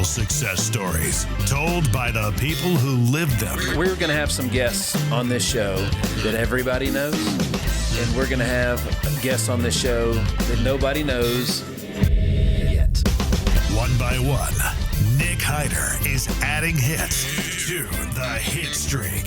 real success stories told by the people who lived them. We're going to have some guests on this show that everybody knows, and we're going to have guests on this show that nobody knows yet. One by one, Nick Hyder is adding hits to the hit streak.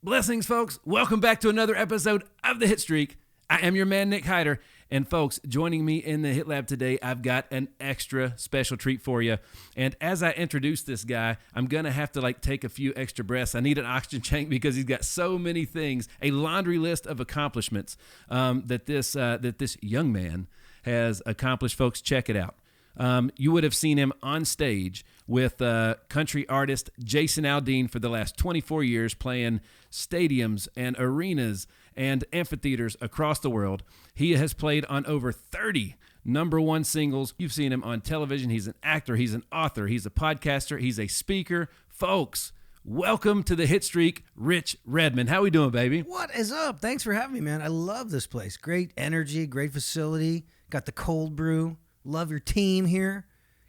Blessings, folks. Welcome back to another episode of the Hit Streak. I am your man, Nick Hyder. And folks, joining me in the Hit Lab today, I've got an extra special treat for you. And as I introduce this guy, I'm going to have to take a few extra breaths. I need an oxygen tank because he's got so many things, a laundry list of accomplishments that this young man has accomplished. Folks, check it out. You would have seen him on stage with country artist Jason Aldean for the last 24 years, playing stadiums and arenas and amphitheaters across the world. He has played on over 30 number one singles. You've seen him on television. He's an actor. He's an author. He's a podcaster. He's a speaker. Folks, welcome to the Hit Streak, Rich Redmond. How we doing, baby? What is up? Thanks for having me, man. I love this place. Great energy, great facility. Got the cold brew. Love your team here.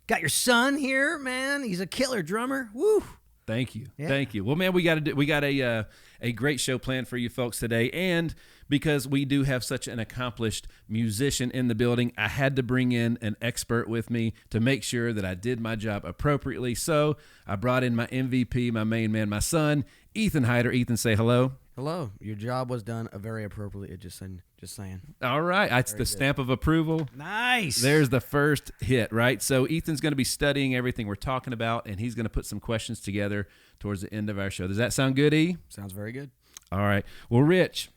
Got your son here, man. He's a killer drummer. Woo! Thank you. Yeah. Thank you. Well, man, we got a great show planned for you folks today, and because we do have such an accomplished musician in the building, I had to bring in an expert with me to make sure that I did my job appropriately. So I brought in my MVP, my main man, my son, Ethan Hyder. Ethan, say hello. Hello. Your job was done very appropriately. Just saying. All right. That's the stamp of approval. Nice. There's the first hit, right? So Ethan's going to be studying everything we're talking about, and he's going to put some questions together towards the end of our show. Does that sound good, E? Sounds very good. All right. Well, Rich,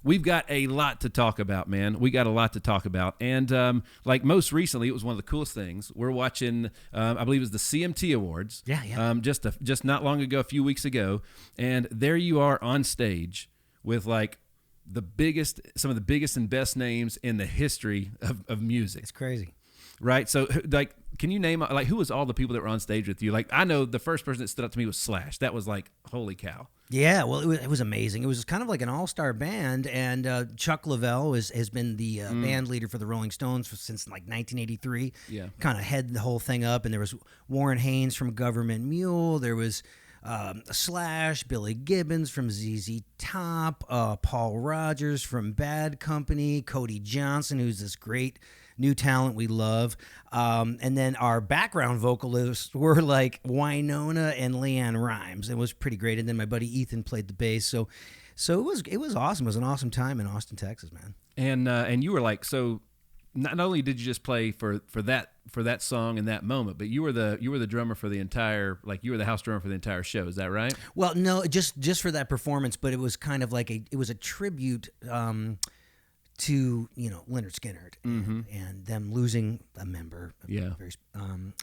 we've got a lot to talk about, man. We got a lot to talk about. And most recently, it was one of the coolest things. We're watching, I believe it was the CMT Awards. Yeah. Just not long ago, a few weeks ago. And there you are on stage with some of the biggest and best names in the history of music. It's crazy. Right? So, can you name, who was all the people that were on stage with you? I know the first person that stood up to me was Slash. That was holy cow. Yeah, well, it was amazing. It was kind of like an all-star band, and Chuck Leavell has been the band leader for the Rolling Stones since 1983. Yeah. Kind of headed the whole thing up, and there was Warren Haynes from Government Mule. There was Slash, Billy Gibbons from ZZ Top, Paul Rogers from Bad Company, Cody Johnson, who's this great new talent we love. And then our background vocalists were Wynonna and LeAnn Rimes. It was pretty great. And then my buddy Ethan played the bass. So it was awesome. It was an awesome time in Austin, Texas, man. And you were so not only did you just play for that song in that moment, but you were the drummer for the entire, you were the house drummer for the entire show. Is that right? Well, no, just for that performance, but it was kind of it was a tribute to Lynyrd Skynyrd and them losing a member. Yeah.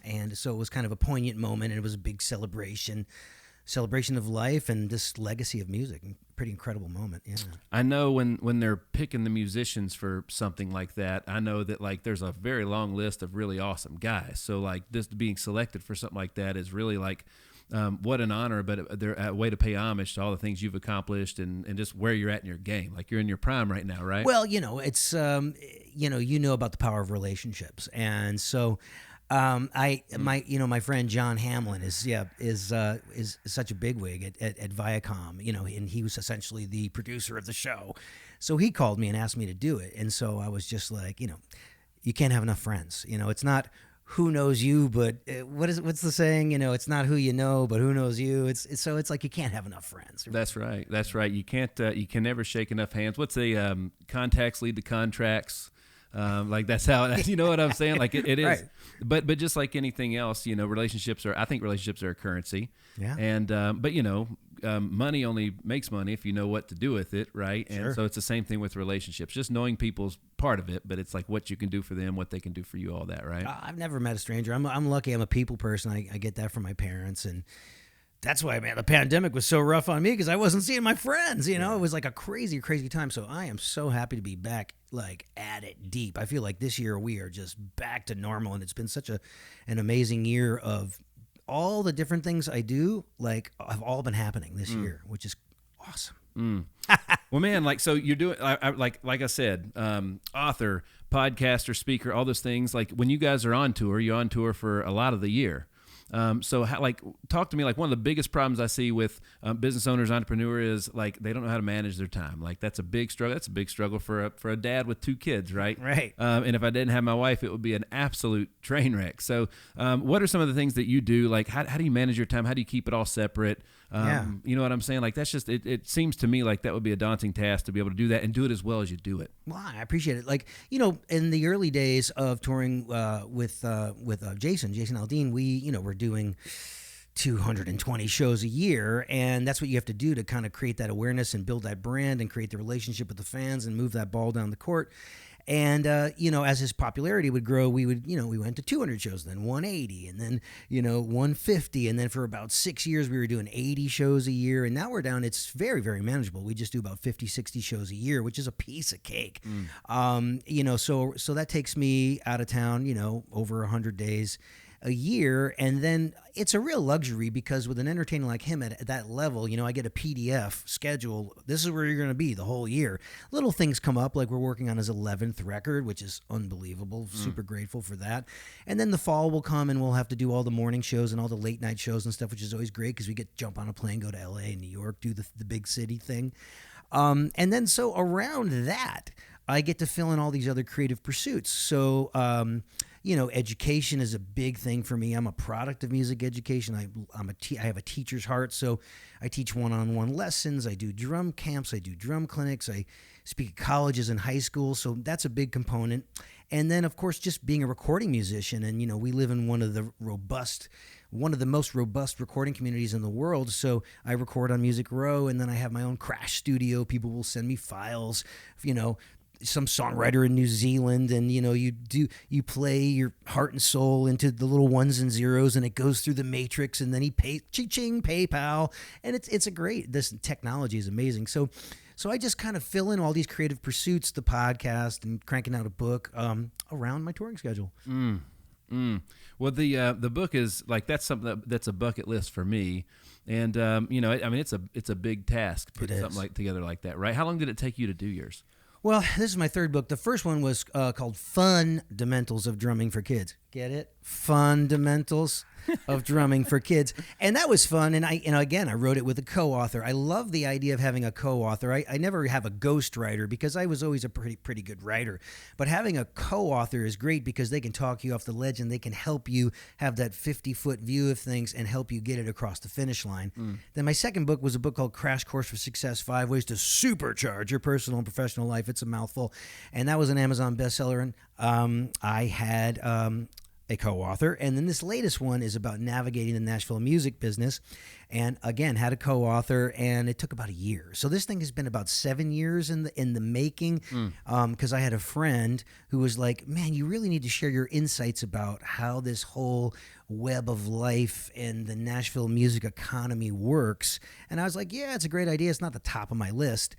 And so it was kind of a poignant moment, and it was a big celebration of life and this legacy of music. Pretty incredible moment. Yeah. I know when they're picking the musicians for something like that, I know that there's a very long list of really awesome guys. So this being selected for something like that is really what an honor, but they're a way to pay homage to all the things you've accomplished and just where you're at in your game. You're in your prime right now, right? Well, it's about the power of relationships, and so my friend John Hamlin is such a bigwig at Viacom, and he was essentially the producer of the show. So he called me and asked me to do it, and so I was just you can't have enough friends. It's not who knows you, but what's the saying? It's not who you know, but who knows you. It's you can't have enough friends. That's right. You can't. You can never shake enough hands. What's the contacts lead to contracts? That's how, you know what I'm saying? It is, right. but just like anything else, relationships are a currency. Yeah. And, money only makes money if you know what to do with it. Right. Sure. And so it's the same thing with relationships, just knowing people's part of it, but it's what you can do for them, what they can do for you, all that. Right. I've never met a stranger. I'm lucky. I'm a people person. I get that from my parents, and that's why, man, the pandemic was so rough on me because I wasn't seeing my friends. It was a crazy, crazy time. So I am so happy to be back, at it deep. I feel like this year we are just back to normal, and it's been such an amazing year of all the different things I do. Have all been happening this year, which is awesome. Well, man, so you're doing, like I said, author, podcaster, speaker, all those things. Like when you guys are on tour, you're on tour for a lot of the year. So talk to me, like one of the biggest problems I see with business owners, entrepreneurs is like they don't know how to manage their time. Like that's a big struggle. That's a big struggle for a dad with 2 kids, right? Right. And if I didn't have my wife, it would be an absolute train wreck. So what are some of the things that you do? Like how do you manage your time? How do you keep it all separate? You know what I'm saying? Like that's just it seems to me like that would be a daunting task to be able to do that and do it as well as you do it. Well, I appreciate it. Like, in the early days of touring with Jason Aldean, we were doing 220 shows a year, and that's what you have to do to kind of create that awareness and build that brand and create the relationship with the fans and move that ball down the court. And, as his popularity would grow, we went to 200 shows, then 180, and then, 150. And then for about 6 years, we were doing 80 shows a year. And now we're down, it's very, very manageable. We just do about 50, 60 shows a year, which is a piece of cake. So that takes me out of town, over 100 days a year. And then it's a real luxury because with an entertainer like him at that level, I get a PDF schedule. This is where you're going to be the whole year. Little things come up, like we're working on his 11th record, which is unbelievable. Super grateful for that. And then the fall will come and we'll have to do all the morning shows and all the late night shows and stuff, which is always great because we get to jump on a plane, go to LA, New York, do the big city thing. And then so around that, I get to fill in all these other creative pursuits. So, education is a big thing for me. I'm a product of music education. I have a teacher's heart, so I teach one-on-one lessons. I do drum camps. I do drum clinics. I speak at colleges and high schools, so that's a big component. And then, of course, just being a recording musician, and we live in one of the most robust recording communities in the world. So I record on Music Row, and then I have my own crash studio. People will send me files, some songwriter in New Zealand, and you play your heart and soul into the little ones and zeros, and it goes through the matrix, and then he ching PayPal, and this technology is amazing. So I just kind of fill in all these creative pursuits, the podcast and cranking out a book around my touring schedule. Well, the book is like that's something that's a bucket list for me, and it's a big task putting something together like that, right? How long did it take you to do yours? Well, this is my third book. The first one was called Fundamentals of Drumming for Kids. Get it? Fundamentals of Drumming for Kids. And that was fun. And I wrote it with a co-author. I love the idea of having a co-author. I never have a ghostwriter because I was always a pretty good writer. But having a co-author is great because they can talk you off the ledge and they can help you have that 50-foot view of things and help you get it across the finish line. Then my second book was a book called Crash Course for Success, 5 Ways to Supercharge Your Personal and Professional Life. It's a mouthful. And that was an Amazon bestseller. And I had a co-author. And then this latest one is about navigating the Nashville music business. And again, had a co-author, and it took about a year. So this thing has been about 7 years in the making, because I had a friend who was like, man, you really need to share your insights about how this whole web of life and the Nashville music economy works. And I was like, yeah, it's a great idea. It's not the top of my list.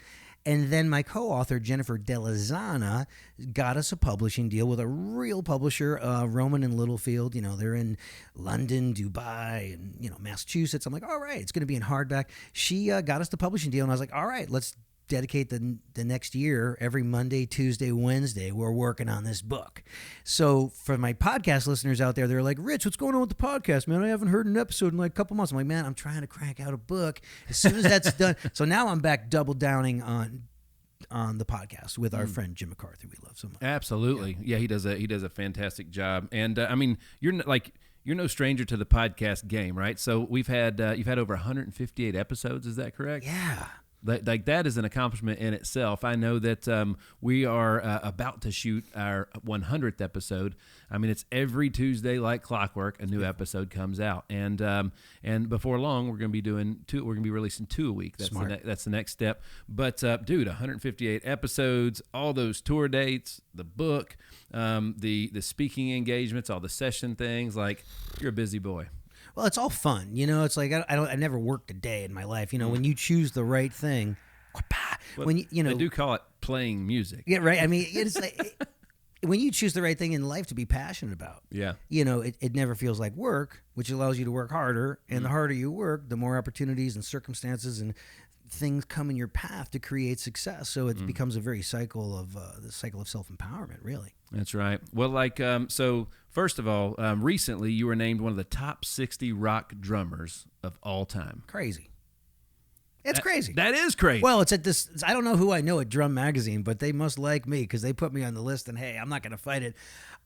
And then my co-author, Jennifer Delazana, got us a publishing deal with a real publisher, Roman and Littlefield. They're in London, Dubai, and, Massachusetts. I'm like, all right, it's going to be in hardback. She got us the publishing deal, and I was like, all right, let's dedicate the next year, every Monday, Tuesday, Wednesday, we're working on this book. So for my podcast listeners out there, they're like, Rich, what's going on with the podcast, man? I haven't heard an episode in like a couple months. I'm like, man, I'm trying to crank out a book as soon as that's done. So now I'm back double downing on the podcast with our friend Jim McCarthy. We love so much. Absolutely. Yeah, he does a fantastic job. And you're no stranger to the podcast game, right? So you've had over 158 episodes. Is that correct? Yeah. Like that is an accomplishment in itself. I know that we are about to shoot our 100th episode. It's every Tuesday like clockwork. A new episode comes out, and before long we're going to be doing two. We're going to be releasing 2 a week. That's the next step. But dude, 158 episodes, all those tour dates, the book, the speaking engagements, all the session things. Like you're a busy boy. Well, it's all fun, It's like I never worked a day in my life, When you choose the right thing, when they do call it playing music. Yeah, right. It's like when you choose the right thing in life to be passionate about. Yeah. It never feels like work, which allows you to work harder, and the harder you work, the more opportunities and circumstances and things come in your path to create success. So it becomes a very cycle of the cycle of self-empowerment, really. That's right. Well, like, so first of all, recently you were named one of the top 60 rock drummers of all time. Crazy. It's crazy. That is crazy. Well, it's at this. I don't know who I know at Drum Magazine, but they must like me because they put me on the list. And hey, I'm not going to fight it.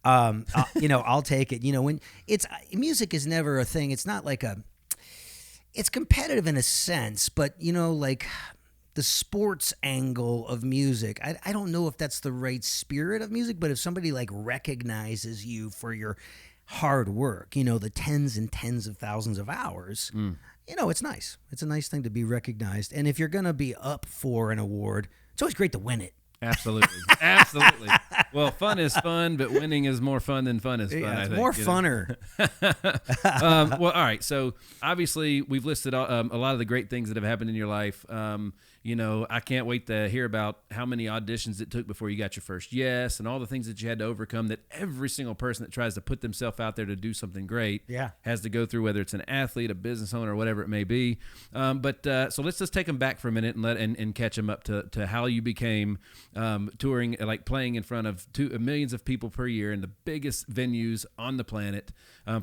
I'll take it. When it's music is never a thing. It's not like it's competitive in a sense, but like the sports angle of music, I don't know if that's the right spirit of music. But if somebody like recognizes you for your hard work, the tens and tens of thousands of hours. It's nice. It's a nice thing to be recognized. And if you're going to be up for an award, it's always great to win it. Absolutely. Absolutely. Well, fun is fun, but winning is more fun than fun is fun. Yeah, I it's think, more funner. Well, all right. So obviously we've listed a lot of the great things that have happened in your life. I can't wait to hear about how many auditions it took before you got your first yes and all the things that you had to overcome that every single person that tries to put themselves out there to do something great has to go through, whether it's an athlete, a business owner, or whatever it may be. So let's just take them back for a minute and catch them up to how you became touring, like playing in front of millions of people per year in the biggest venues on the planet,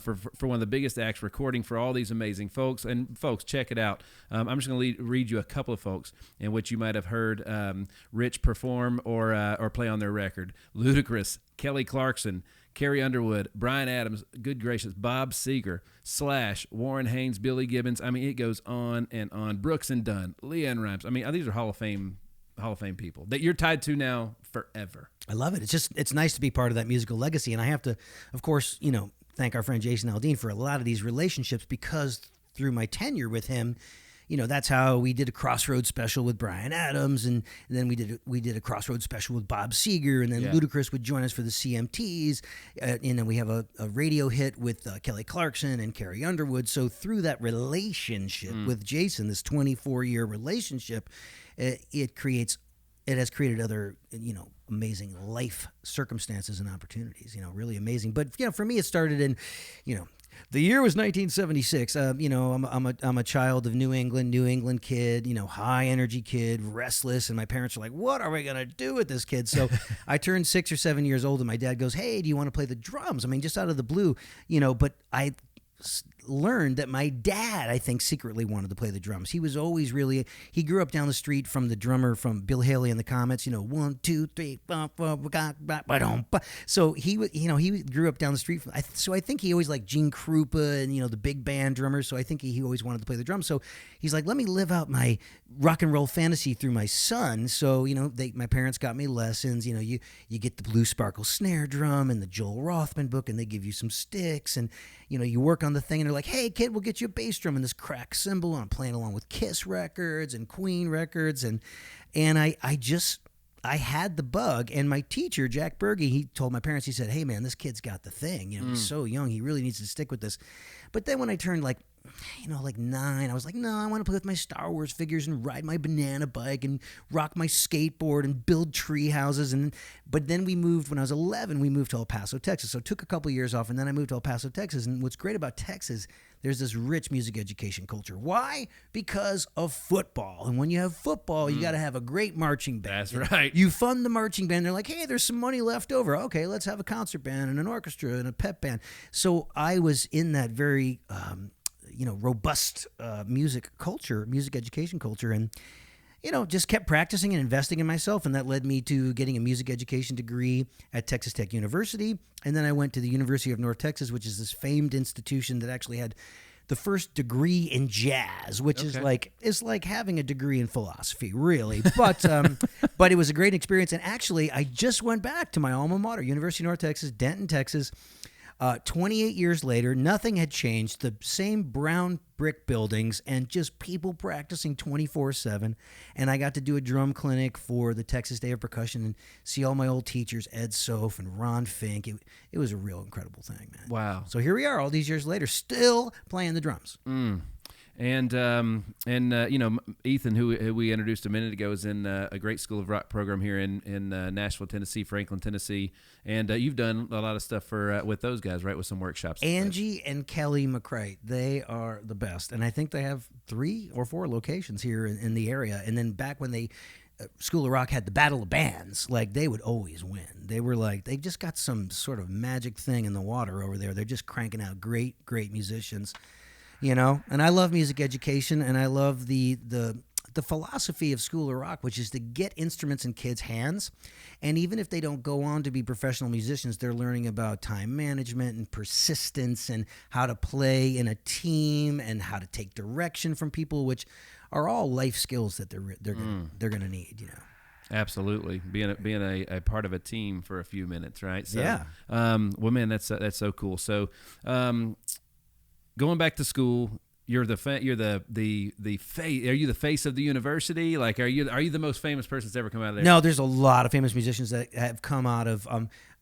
for one of the biggest acts, recording for all these amazing folks. And folks, check it out. I'm just going to read you a couple of folks in which you might have heard Rich perform or play on their record. Ludacris, Kelly Clarkson, Carrie Underwood, Bryan Adams, good gracious, Bob Seger, Slash, Warren Haynes, Billy Gibbons. I mean, it goes on and on. Brooks and Dunn, LeAnn Rimes. I mean, these are Hall of Fame people that you're tied to now forever. I love it. It's nice to be part of that musical legacy. And I have to, of course, thank our friend Jason Aldean for a lot of these relationships, because through my tenure with him, that's how we did a Crossroads special with Bryan Adams, and then we did a Crossroads special with Bob Seger, and then Ludacris would join us for the CMTs, and then we have a radio hit with Kelly Clarkson and Carrie Underwood. So through that relationship with Jason, this 24-year relationship, it has created other amazing life circumstances and opportunities. Really amazing. But for me, it started in the year was 1976. I'm a child of New England kid, high energy kid, restless. And my parents are like, what are we going to do with this kid? So I turned 6 or 7 years old, and my dad goes, hey, do you want to play the drums? I mean, just out of the blue, but I learned that my dad, I think, secretly wanted to play the drums. He was always he grew up down the street from the drummer from Bill Haley and the Comets, 1, 2, 3, so he grew up down the street so I think he always liked Gene Krupa and the big band drummers. So I think he always wanted to play the drums. So he's like, let me live out my rock and roll fantasy through my son. So my parents got me lessons. You get the Blue Sparkle snare drum and the Joel Rothman book, and they give you some sticks, and you work on the thing, and they're like, hey kid, we'll get you a bass drum and this crack cymbal. And I'm playing along with Kiss records and Queen records, and I had the bug. And my teacher, Jack Berge, he told my parents, he said, hey man, this kid's got the thing. He's so young, he really needs to stick with this. But then when I turned like 9, I was like, no, I want to play with my Star Wars figures and ride my banana bike and rock my skateboard and build tree houses. But then when I was 11, we moved to El Paso, Texas. So I took a couple years off, and then I moved to El Paso, Texas. And what's great about Texas, there's this rich music education culture. Why? Because of football. And when you have football, you got to have a great marching band. That's right. You fund the marching band. They're like, hey, there's some money left over. Okay, let's have a concert band and an orchestra and a pep band. So I was in that very robust music education culture, and just kept practicing and investing in myself, and that led me to getting a music education degree at Texas Tech University. And then I went to the University of North Texas, which is this famed institution that actually had the first degree in jazz, which is like having a degree in philosophy, really. But but it was a great experience. And actually, I just went back to my alma mater, University of North Texas, Denton, Texas. 28 years later, nothing had changed. The same brown brick buildings and just people practicing 24/7. And I got to do a drum clinic for the Texas Day of Percussion and see all my old teachers, Ed Soph and Ron Fink. It was a real incredible thing, man. Wow. So here we are all these years later, still playing the drums. And Ethan, who we introduced a minute ago, is in a great School of Rock program here in Nashville, Tennessee, Franklin, Tennessee. And you've done a lot of stuff with those guys, right, with some workshops. Angie and Kelly McCrite, they are the best. And I think they have 3 or 4 locations here in the area. And then back when School of Rock had the Battle of Bands, like, they would always win. They were like, they just got some sort of magic thing in the water over there. They're just cranking out great musicians. And I love music education, and I love the philosophy of School of Rock, which is to get instruments in kids' hands. And even if they don't go on to be professional musicians, they're learning about time management and persistence and how to play in a team and how to take direction from people, which are all life skills that they're gonna need. Absolutely, being a part of a team for a few minutes, right? So, yeah. Well, man, that's so cool. So, going back to school, are you the face of the university? Like, are you the most famous person that's ever come out of there? No, there's a lot of famous musicians that have come out of.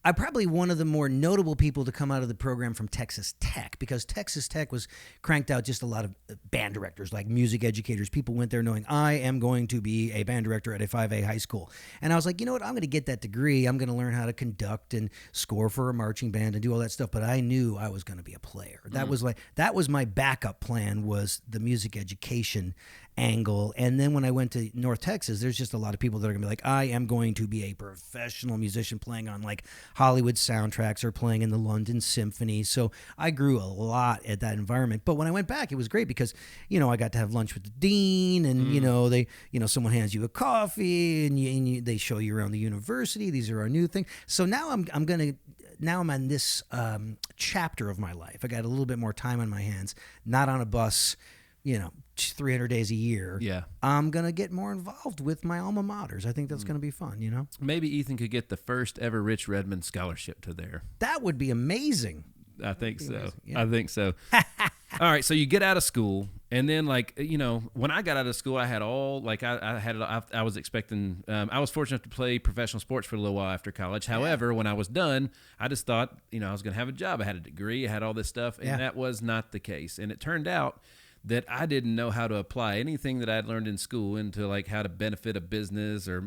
I'm probably one of the more notable people to come out of the program from Texas Tech, because Texas Tech was cranked out just a lot of band directors, like music educators. People went there knowing, I am going to be a band director at a 5A high school. And I was like, you know what? I'm going to get that degree. I'm going to learn how to conduct and score for a marching band and do all that stuff. But I knew I was going to be a player. That was my backup plan, was the music education angle. And then when I went to North Texas, there's just a lot of people that are going to be like, I am going to be a professional musician playing on like Hollywood soundtracks or playing in the London Symphony. So I grew a lot at that environment. But when I went back, it was great because, I got to have lunch with the dean, and, someone hands you a coffee and they show you around the university. These are our new things. So now I'm on this chapter of my life. I got a little bit more time on my hands, not on a bus, 300 days a year. Yeah. I'm going to get more involved with my alma maters. I think that's going to be fun, Maybe Ethan could get the first ever Rich Redmond scholarship to there. That would be amazing. I think so. Yeah. I think so. All right, so you get out of school, and then when I got out of school, I had I was expecting. I was fortunate enough to play professional sports for a little while after college. However, when I was done, I just thought I was going to have a job. I had a degree, I had all this stuff, and that was not the case. And it turned out that I didn't know how to apply anything that I'd learned in school into like how to benefit a business or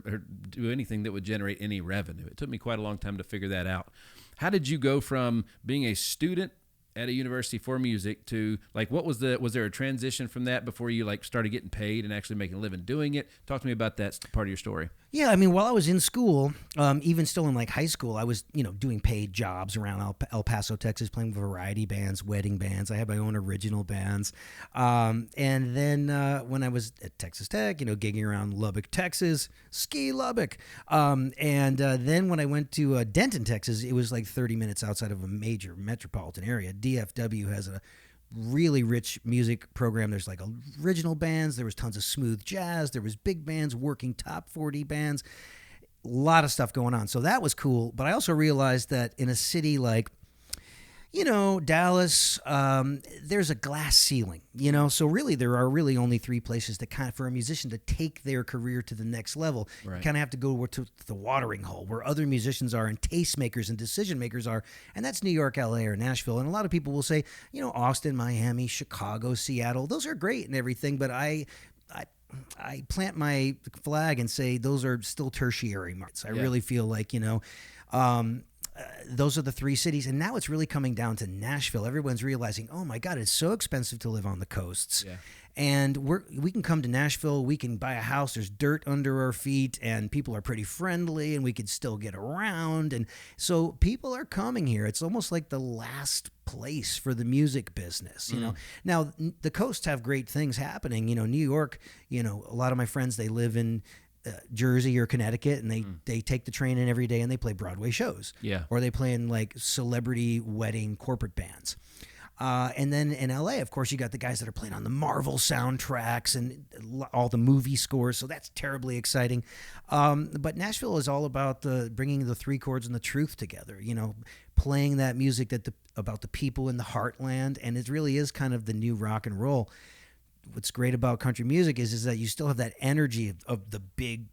do anything that would generate any revenue. It took me quite a long time to figure that out. How did you go from being a student at a university for music to like, was there a transition from that before you like started getting paid and actually making a living doing it? Talk to me about that part of your story. Yeah, while I was in school, even still in like high school, I was, doing paid jobs around El Paso, Texas, playing variety bands, wedding bands. I had my own original bands. And then when I was at Texas Tech, gigging around Lubbock, Texas, ski Lubbock. And then when I went to Denton, Texas, it was like 30 minutes outside of a major metropolitan area. DFW has a really rich music program. There's like original bands. There was tons of smooth jazz. There was big bands, working top 40 bands. A lot of stuff going on. So that was cool. But I also realized that in a city like, Dallas, there's a glass ceiling, so really there are really only 3 places that for a musician to take their career to the next level. Right. You kind of have to go to the watering hole where other musicians are and tastemakers and decision makers are. And that's New York, LA, or Nashville. And a lot of people will say, Austin, Miami, Chicago, Seattle, those are great and everything. But I plant my flag and say those are still tertiary markets. I really feel like, those are the 3 cities, and now it's really coming down to Nashville. Everyone's realizing, oh my God, it's so expensive to live on the coasts. Yeah. And we can come to Nashville, we can buy a house, there's dirt under our feet, and people are pretty friendly, and we can still get around. And so people are coming here. It's almost like the last place for the music business, Now, the coasts have great things happening. New York, a lot of my friends, they live in Jersey or Connecticut, and they take the train in every day and they play Broadway shows. Yeah. Or they play in like celebrity wedding corporate bands. And then in LA, of course, you got the guys that are playing on the Marvel soundtracks and all the movie scores. So that's terribly exciting. But Nashville is all about bringing the 3 chords and the truth together, playing that music about the people in the heartland. And it really is kind of the new rock and roll. What's great about country music is that you still have that energy of the big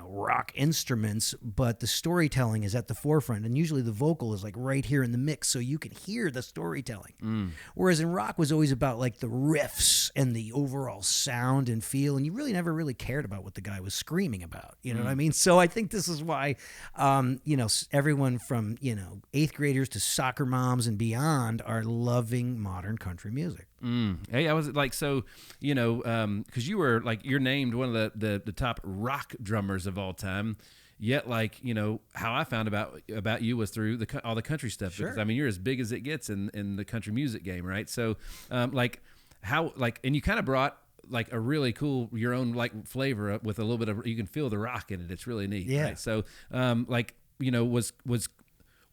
rock instruments, but the storytelling is at the forefront, and usually the vocal is like right here in the mix, so you can hear the storytelling. Whereas in rock was always about like the riffs and the overall sound and feel, and you really never really cared about what the guy was screaming about. You know what I mean? So I think this is why, everyone from 8th graders to soccer moms and beyond are loving modern country music. Hey, I was like, so, because you were like, you're named one of the top rock drummers of all time. Yet, like, how I found about you was through all the country stuff. Sure. Because, I mean, you're as big as it gets in the country music game, right? So, and you kind of brought like a really cool, your own like flavor with a little bit of, you can feel the rock in it. It's really neat. Yeah. Right? So,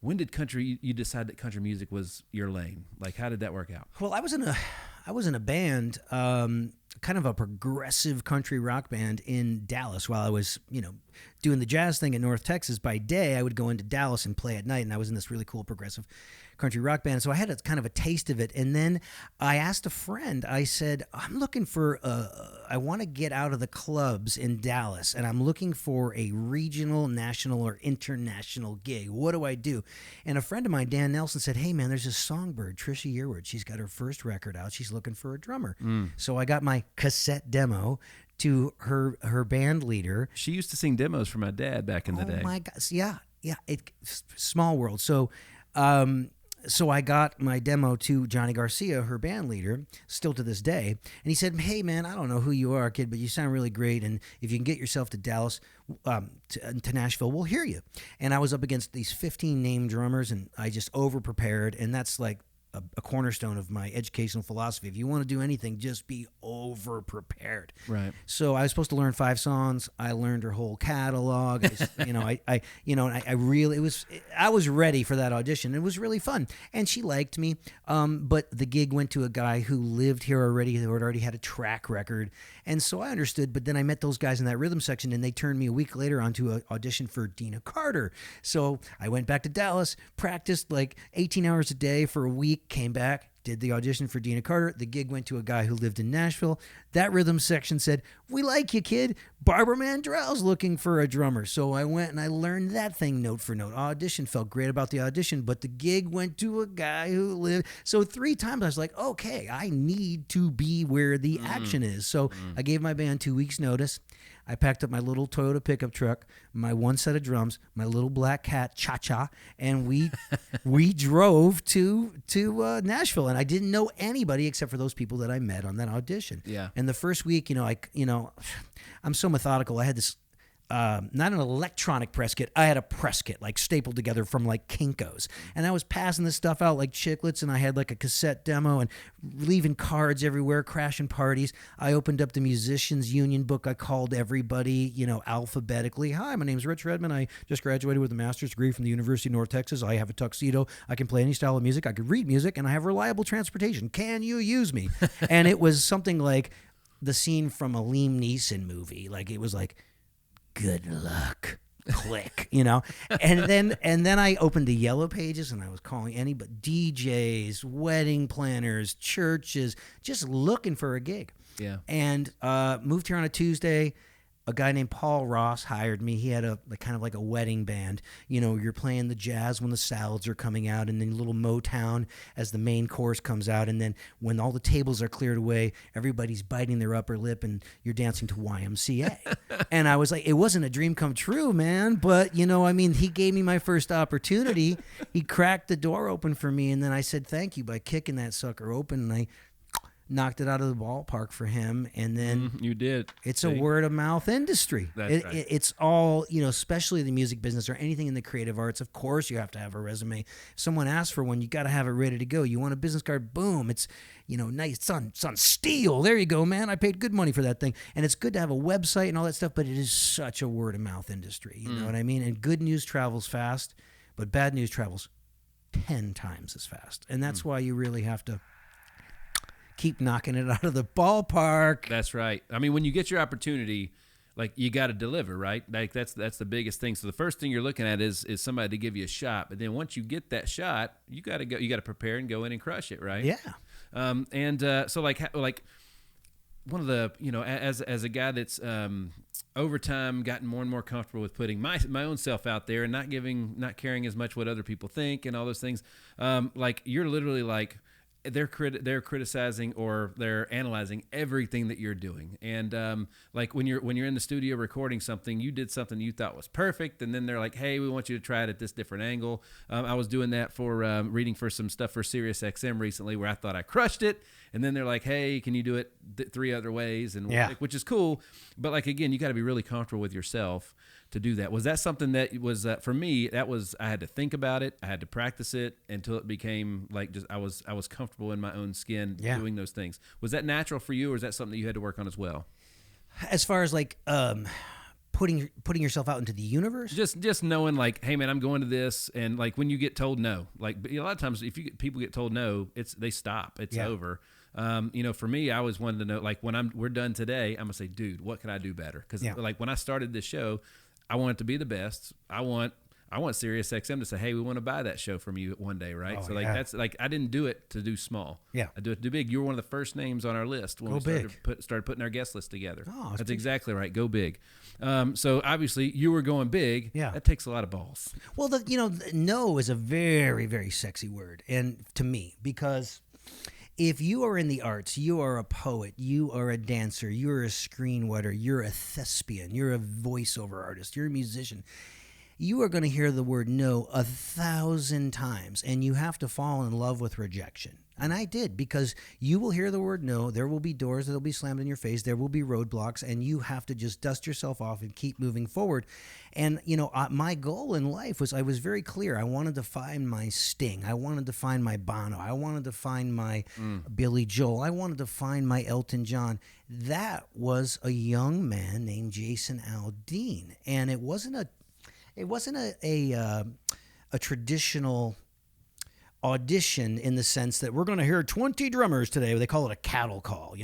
when did you decide that country music was your lane? Like, how did that work out? Well, I was in a band, kind of a progressive country rock band in Dallas while I was, doing the jazz thing in North Texas. By day, I would go into Dallas and play at night, and I was in this really cool progressive country rock band. So I had a kind of a taste of it. And then I asked a friend, I said, I'm looking for, I want to get out of the clubs in Dallas, and I'm looking for a regional, national, or international gig. What do I do? And a friend of mine, Dan Nelson, said, hey, man, there's this songbird, Trisha Yearwood. She's got her first record out. She's looking for a drummer. So I got my cassette demo to her band leader. She used to sing demos for my dad back in the day. Oh, my God. Yeah. Small world. So I got my demo to Johnny Garcia, her band leader, still to this day. And he said, hey, man, I don't know who you are, kid, but you sound really great. And if you can get yourself to Dallas, to Nashville, we'll hear you. And I was up against these 15 named drummers, and I just over-prepared. And that's like a cornerstone of my educational philosophy. If you want to do anything, just be over-prepared. Right. So I was supposed to learn 5 songs. I learned her whole catalog. I was ready for that audition. It was really fun, and she liked me. But the gig went to a guy who lived here already, who had already had a track record, and so I understood. But then I met those guys in that rhythm section, and they turned me a week later onto an audition for Deana Carter. So I went back to Dallas, practiced like 18 hours a day for a week. Came back, did the audition for Deana Carter. The gig went to a guy who lived in Nashville. That rhythm section said, we like you, kid. Barbara Mandrell's looking for a drummer. So I went and I learned that thing note for note. Audition, felt great about the audition, but the gig went to a guy who lived. So 3 times I was like, okay, I need to be where the action is. So I gave my band 2 weeks notice. I packed up my little Toyota pickup truck, my 1 set of drums, my little black cat, Cha-Cha, and we drove to Nashville. And I didn't know anybody except for those people that I met on that audition. Yeah. And the first week, I'm so methodical. I had this, not an electronic press kit. I had a press kit, like stapled together from like Kinko's. And I was passing this stuff out like chiclets, and I had like a cassette demo and leaving cards everywhere, crashing parties. I opened up the Musicians Union book. I called everybody, alphabetically. Hi, my name's Rich Redmond. I just graduated with a master's degree from the University of North Texas. I have a tuxedo. I can play any style of music. I can read music, and I have reliable transportation. Can you use me? And it was something like the scene from a Liam Neeson movie. Like, it was like, good luck, click, and then I opened the yellow pages, and I was calling anybody, DJs, wedding planners, churches, just looking for a gig. Yeah. And moved here on a Tuesday. A guy named Paul Ross hired me. He had a kind of like a wedding band. You're playing the jazz when the salads are coming out, and then little Motown as the main course comes out, and then when all the tables are cleared away, everybody's biting their upper lip, and you're dancing to YMCA. And I was like, it wasn't a dream come true, man, but he gave me my first opportunity. He cracked the door open for me, and then I said thank you by kicking that sucker open, and I knocked it out of the ballpark for him. And then you did. It's a word of mouth industry. That's right. It's all, especially the music business or anything in the creative arts. Of course, you have to have a resume. If someone asks for one, you got to have it ready to go. You want a business card? Boom. It's, nice. It's on steel. There you go, man. I paid good money for that thing. And it's good to have a website and all that stuff, but it is such a word of mouth industry. You know what I mean? And good news travels fast, but bad news travels 10 times as fast. And that's why you really have to keep knocking it out of the ballpark. That's right. I mean, when you get your opportunity, like, you got to deliver, right? Like, that's the biggest thing. So the first thing you're looking at is somebody to give you a shot. But then once you get that shot, you got to prepare and go in and crush it, right? Yeah. So one of the, as a guy that's over time gotten more and more comfortable with putting my own self out there and not caring as much what other people think and all those things. Like you're literally like they're criticizing or they're analyzing everything that you're doing. And like when you're in the studio recording something, you did something you thought was perfect, and then they're like, hey, we want you to try it at this different angle. I was doing that for reading for some stuff for Sirius XM recently where I thought I crushed it, and then they're like, hey, can you do it 3 other ways? And which is cool. But like, again, you got to be really comfortable with yourself to do that. Was that something that was for me? That was, I had to think about it, I had to practice it until it became like just I was comfortable in my own skin doing those things. Was that natural for you, or is that something that you had to work on as well? As far as like putting yourself out into the universe, just knowing like, hey man, I'm going to this, and like when you get told no, like a lot of times if people get told no, they stop, it's over. For me, I always wanted to know, like when we're done today, I'm gonna say, dude, what can I do better? Because like when I started this show, I want it to be the best. I want Sirius XM to say, hey, we want to buy that show from you one day, right? Oh, so like that's like I didn't do it to do small. Yeah, I do it to do big. You were one of the first names on our list when we started putting our guest list together. Oh, that's exactly right. Go big. So obviously you were going big. Yeah, that takes a lot of balls. Well, no is a very, very sexy word, and to me, because if you are in the arts, you are a poet, you are a dancer, you're a screenwriter, you're a thespian, you're a voiceover artist, you're a musician, you are going to hear the word no 1,000 times, and you have to fall in love with rejection. And I did, because you will hear the word no, there will be doors that will be slammed in your face, there will be roadblocks, and you have to just dust yourself off and keep moving forward. And, my goal in life was, I was very clear. I wanted to find my Sting. I wanted to find my Bono. I wanted to find my Billy Joel. I wanted to find my Elton John. That was a young man named Jason Aldean. And it wasn't a traditional audition in the sense that we're going to hear 20 drummers today. They call it a cattle call,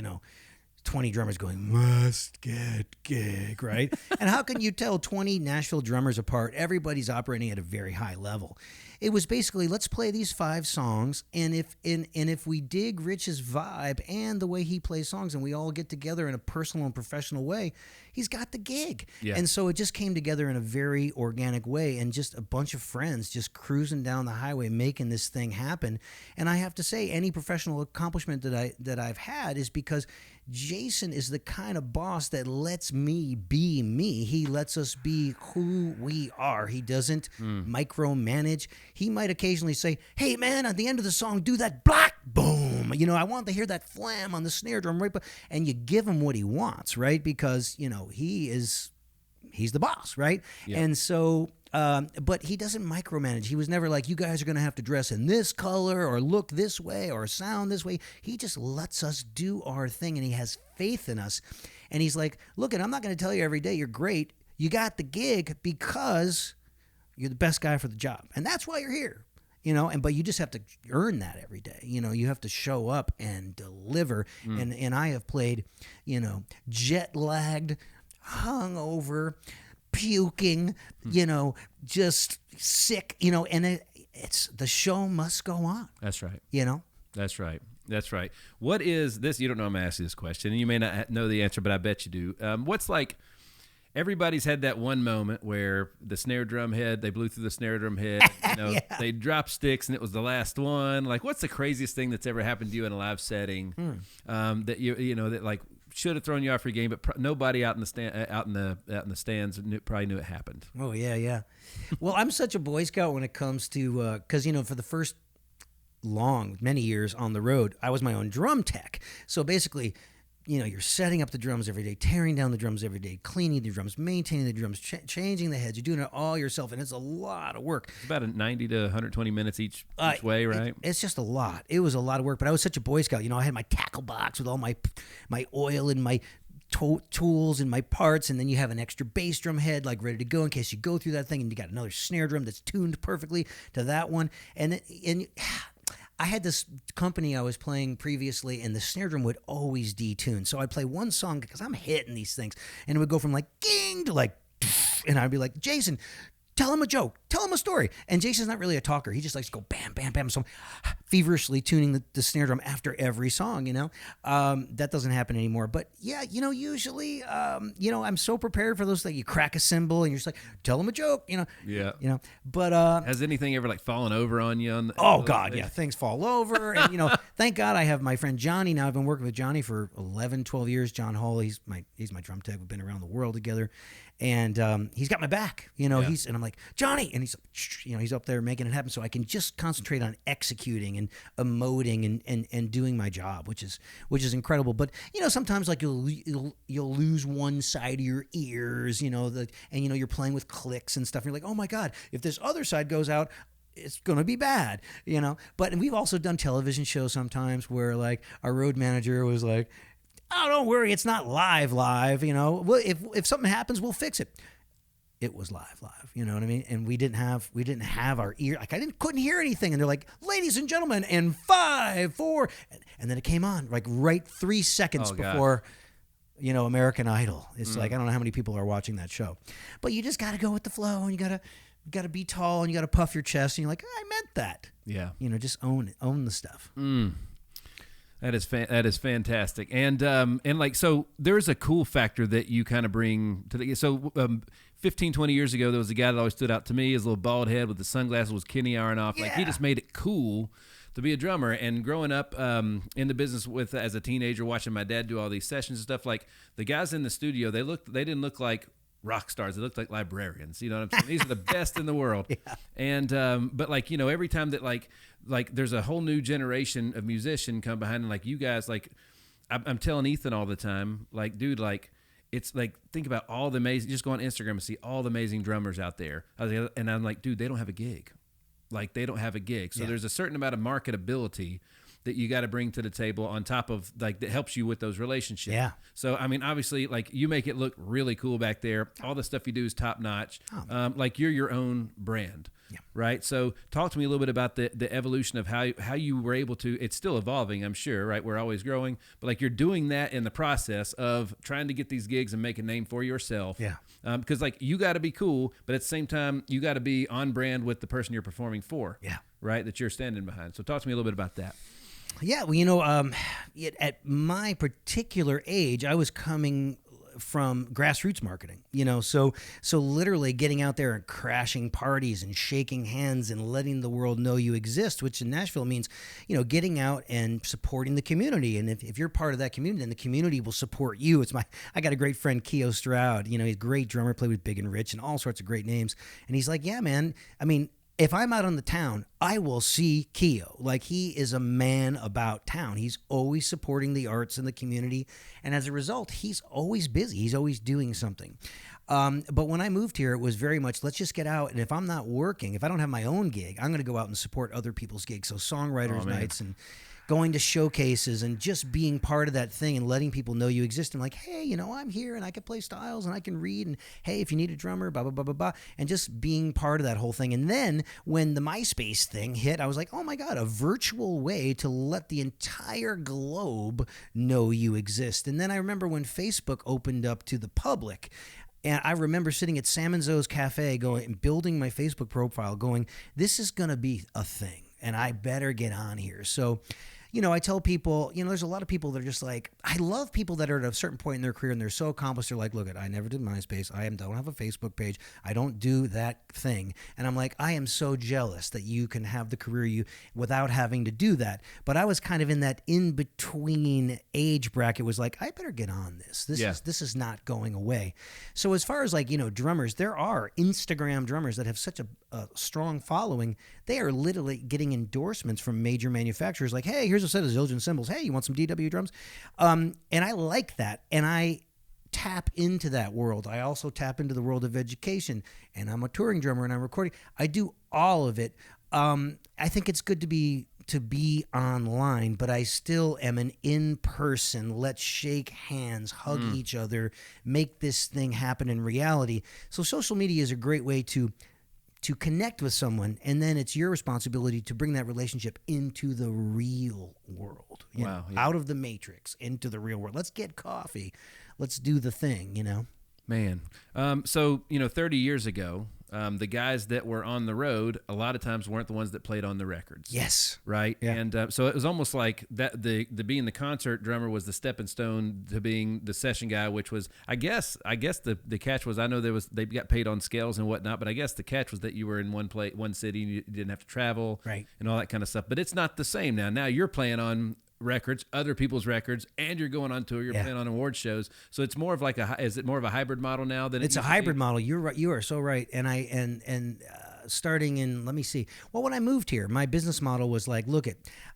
20 drummers going, must get gig, right? And how can you tell 20 Nashville drummers apart? Everybody's operating at a very high level. It was basically, let's play these 5 songs, and if we dig Rich's vibe and the way he plays songs, and we all get together in a personal and professional way, he's got the gig. Yeah. And so it just came together in a very organic way, and just a bunch of friends just cruising down the highway making this thing happen. And I have to say, any professional accomplishment that I've had is because Jason is the kind of boss that lets me be me. He lets us be who we are. He doesn't micromanage. He might occasionally say, hey, man, at the end of the song, do that black boom. I want to hear that flam on the snare drum, right? And you give him what he wants, right? Because, he's the boss, right? Yeah. And so, but he doesn't micromanage. He was never like, you guys are going to have to dress in this color or look this way or sound this way. He just lets us do our thing, and he has faith in us. And he's like, look, I'm not going to tell you every day you're great. You got the gig because you're the best guy for the job. And that's why you're here. But you just have to earn that every day. You have to show up and deliver. And I have played, jet lagged, hungover, puking, just sick, and it's the show must go on. That's right. That's right. That's right. What is this? You don't know I'm asking this question, and you may not know the answer, but I bet you do. What's like, everybody's had that one moment where the snare drum head, they blew through the snare drum head, they dropped sticks and it was the last one. Like, what's the craziest thing that's ever happened to you in a live setting that that like should have thrown you off your game, but nobody out in the stands probably knew it happened? Oh yeah. Well, I'm such a Boy Scout when it comes to because for the first many years on the road, I was my own drum tech. So basically, you're setting up the drums every day, tearing down the drums every day, cleaning the drums, maintaining the drums, changing the heads. You're doing it all yourself, and it's a lot of work. It's about 90 to 120 minutes each way, right? It's just a lot. It was a lot of work, but I was such a Boy Scout. I had my tackle box with all my oil and my tools and my parts, and then you have an extra bass drum head like ready to go in case you go through that thing, and you got another snare drum that's tuned perfectly to that one, and I had this company I was playing previously, and the snare drum would always detune. So I'd play one song because I'm hitting these things, and it would go from like ging to like, and I'd be like, Jason, tell him a joke, tell him a story. And Jason's not really a talker. He just likes to go bam, bam, bam. So I'm feverishly tuning the snare drum after every song, that doesn't happen anymore. But yeah, usually, I'm so prepared for those, like you crack a cymbal and you're just like, tell him a joke, Yeah. But has anything ever like fallen over on you? Oh God, yeah, things fall over. And thank God I have my friend Johnny now. I've been working with Johnny for 11, 12 years. John Hall, he's my drum tech. We've been around the world together. And he's got my back, and I'm like, Johnny, and he's up there making it happen, so I can just concentrate on executing and emoting and doing my job, which is incredible. But sometimes like you'll lose one side of your ears, and you're playing with clicks and stuff. And you're like, oh my God, if this other side goes out, it's going to be bad, But we've also done television shows sometimes where like our road manager was like, oh, don't worry, it's not live, Well, if something happens, we'll fix it. It was live, you know what I mean? And we didn't have our ear, like couldn't hear anything. And they're like, ladies and gentlemen, and 5, 4, and then it came on like right 3 seconds before, American Idol. It's like, I don't know how many people are watching that show, but you just got to go with the flow, and you got to be tall, and you got to puff your chest, and you're like, I meant that. Yeah. just own it, own the stuff. That is fantastic, and like, so there's a cool factor that you kind of bring to the. So 15, 20 years ago, there was a guy that always stood out to me. His little bald head with the sunglasses was Kenny Aronoff. Yeah. Like, he just made it cool to be a drummer. And growing up in the business as a teenager, watching my dad do all these sessions and stuff, like the guys in the studio, they didn't look like rock stars. They looked like librarians. You know what I'm saying? These are the best in the world. Yeah. And but like, every time that like there's a whole new generation of musician come behind, and like you guys, like I'm telling Ethan all the time, like, dude, like it's like, think about all the amazing, just go on Instagram and see all the amazing drummers out there. And I'm like, dude, they don't have a gig. Like, they don't have a gig. So there's a certain amount of marketability that you got to bring to the table on top of, like, that helps you with those relationships. Yeah. So, I mean, obviously, like, you make it look really cool back there. All the stuff you do is top notch. Like, you're your own brand. Yeah. Right. So talk to me a little bit about the evolution of how you were able to, it's still evolving, I'm sure, right? We're always growing, but like, you're doing that in the process of trying to get these gigs and make a name for yourself. Yeah. Because like, you got to be cool, but at the same time, you got to be on brand with the person you're performing for. Yeah. Right. That you're standing behind. So talk to me a little bit about that. Yeah. Well, at my particular age, I was coming from grassroots marketing, so literally getting out there and crashing parties and shaking hands and letting the world know you exist, which in Nashville means, getting out and supporting the community. And if you're part of that community, then the community will support you. I got a great friend, Keo Stroud, he's a great drummer, played with Big and Rich and all sorts of great names. And he's like, yeah, man, I mean, if I'm out on the town, I will see Keo. Like, he is a man about town. He's always supporting the arts and the community. And as a result, he's always busy. He's always doing something. But when I moved here, it was very much, let's just get out. And if I'm not working, if I don't have my own gig, I'm going to go out and support other people's gigs. So songwriters nights and going to showcases and just being part of that thing and letting people know you exist, and like, hey, I'm here and I can play styles and I can read, and hey, if you need a drummer, blah, blah, blah, blah, blah, and just being part of that whole thing. And then when the MySpace thing hit, I was like, oh my God, a virtual way to let the entire globe know you exist. And then I remember when Facebook opened up to the public, and I remember sitting at Sam and Zoe's Cafe building my Facebook profile going, this is going to be a thing and I better get on here. So, I tell people, there's a lot of people that are just like, I love people that are at a certain point in their career and they're so accomplished. They're like, look, I never did MySpace. I don't have a Facebook page. I don't do that thing. And I'm like, I am so jealous that you can have the career without having to do that. But I was kind of in that in-between age bracket, was like, I better get on this. This is not going away. So as far as like, drummers, there are Instagram drummers that have such a strong following. They are literally getting endorsements from major manufacturers like, hey, here's a set of Zildjian cymbals. Hey, you want some DW drums? And I like that. And I tap into that world. I also tap into the world of education. And I'm a touring drummer and I'm recording. I do all of it. I think it's good to be online, but I still am an in-person, let's shake hands, hug each other, make this thing happen in reality. So social media is a great way to connect with someone, and then it's your responsibility to bring that relationship into the real world, out of the matrix, into the real world. Let's get coffee. Let's do the thing, Man. So, 30 years ago, the guys that were on the road a lot of times weren't the ones that played on the records. Yes. Right. Yeah. And so it was almost like that the being the concert drummer was the stepping stone to being the session guy, which was I guess the catch was, I know they got paid on scales and whatnot, but I guess the catch was that you were in one city and you didn't have to travel, right, and all that kind of stuff. But it's not the same now. Now you're playing on records, other people's records, and you're going on tour. You're playing on award shows. So it's more of like is it more of a hybrid model now than it's a hybrid model? You're right. You are so right. And starting in, let me see. Well, when I moved here, my business model was like, look,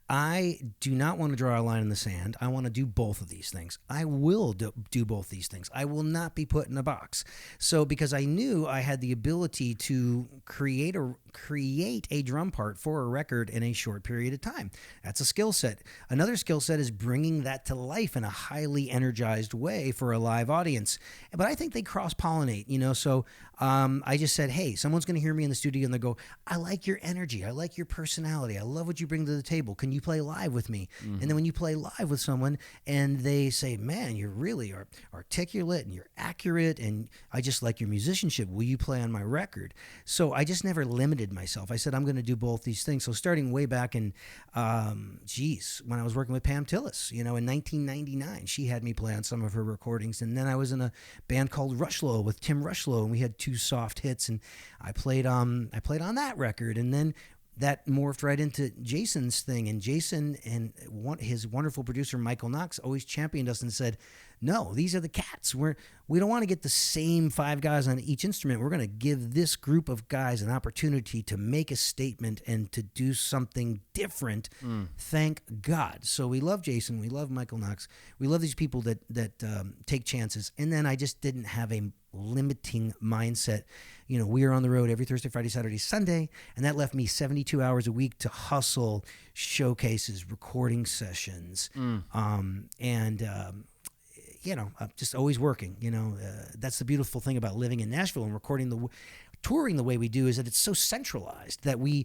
I do not want to draw a line in the sand. I want to do both of these things. I will do both these things. I will not be put in a box. So because I knew I had the ability to create a drum part for a record in a short period of time. That's a skill set. Another skill set is bringing that to life in a highly energized way for a live audience. But I think they cross-pollinate, so I just said, hey, someone's going to hear me in the studio and they go, I like your energy. I like your personality. I love what you bring to the table. Can you play live with me? Mm-hmm. And then when you play live with someone and they say, man, you're really articulate and you're accurate and I just like your musicianship. Will you play on my record? So I just never limited myself. I said, I'm going to do both these things. So starting way back in, when I was working with Pam Tillis, in 1999, she had me play on some of her recordings. And then I was in a band called Rushlow with Tim Rushlow, and we had 2 soft hits, and I played on that record. And then that morphed right into Jason's thing. And Jason and his wonderful producer, Michael Knox, always championed us and said, no, these are the cats. We don't want to get the same 5 guys on each instrument. We're going to give this group of guys an opportunity to make a statement and to do something different. Thank God. So we love Jason. We love Michael Knox. We love these people that take chances. And then I just didn't have a limiting mindset. We are on the road every Thursday, Friday, Saturday, Sunday, and that left me 72 hours a week to hustle showcases, recording sessions, just always working. That's the beautiful thing about living in Nashville and touring the way we do is that it's so centralized that we'll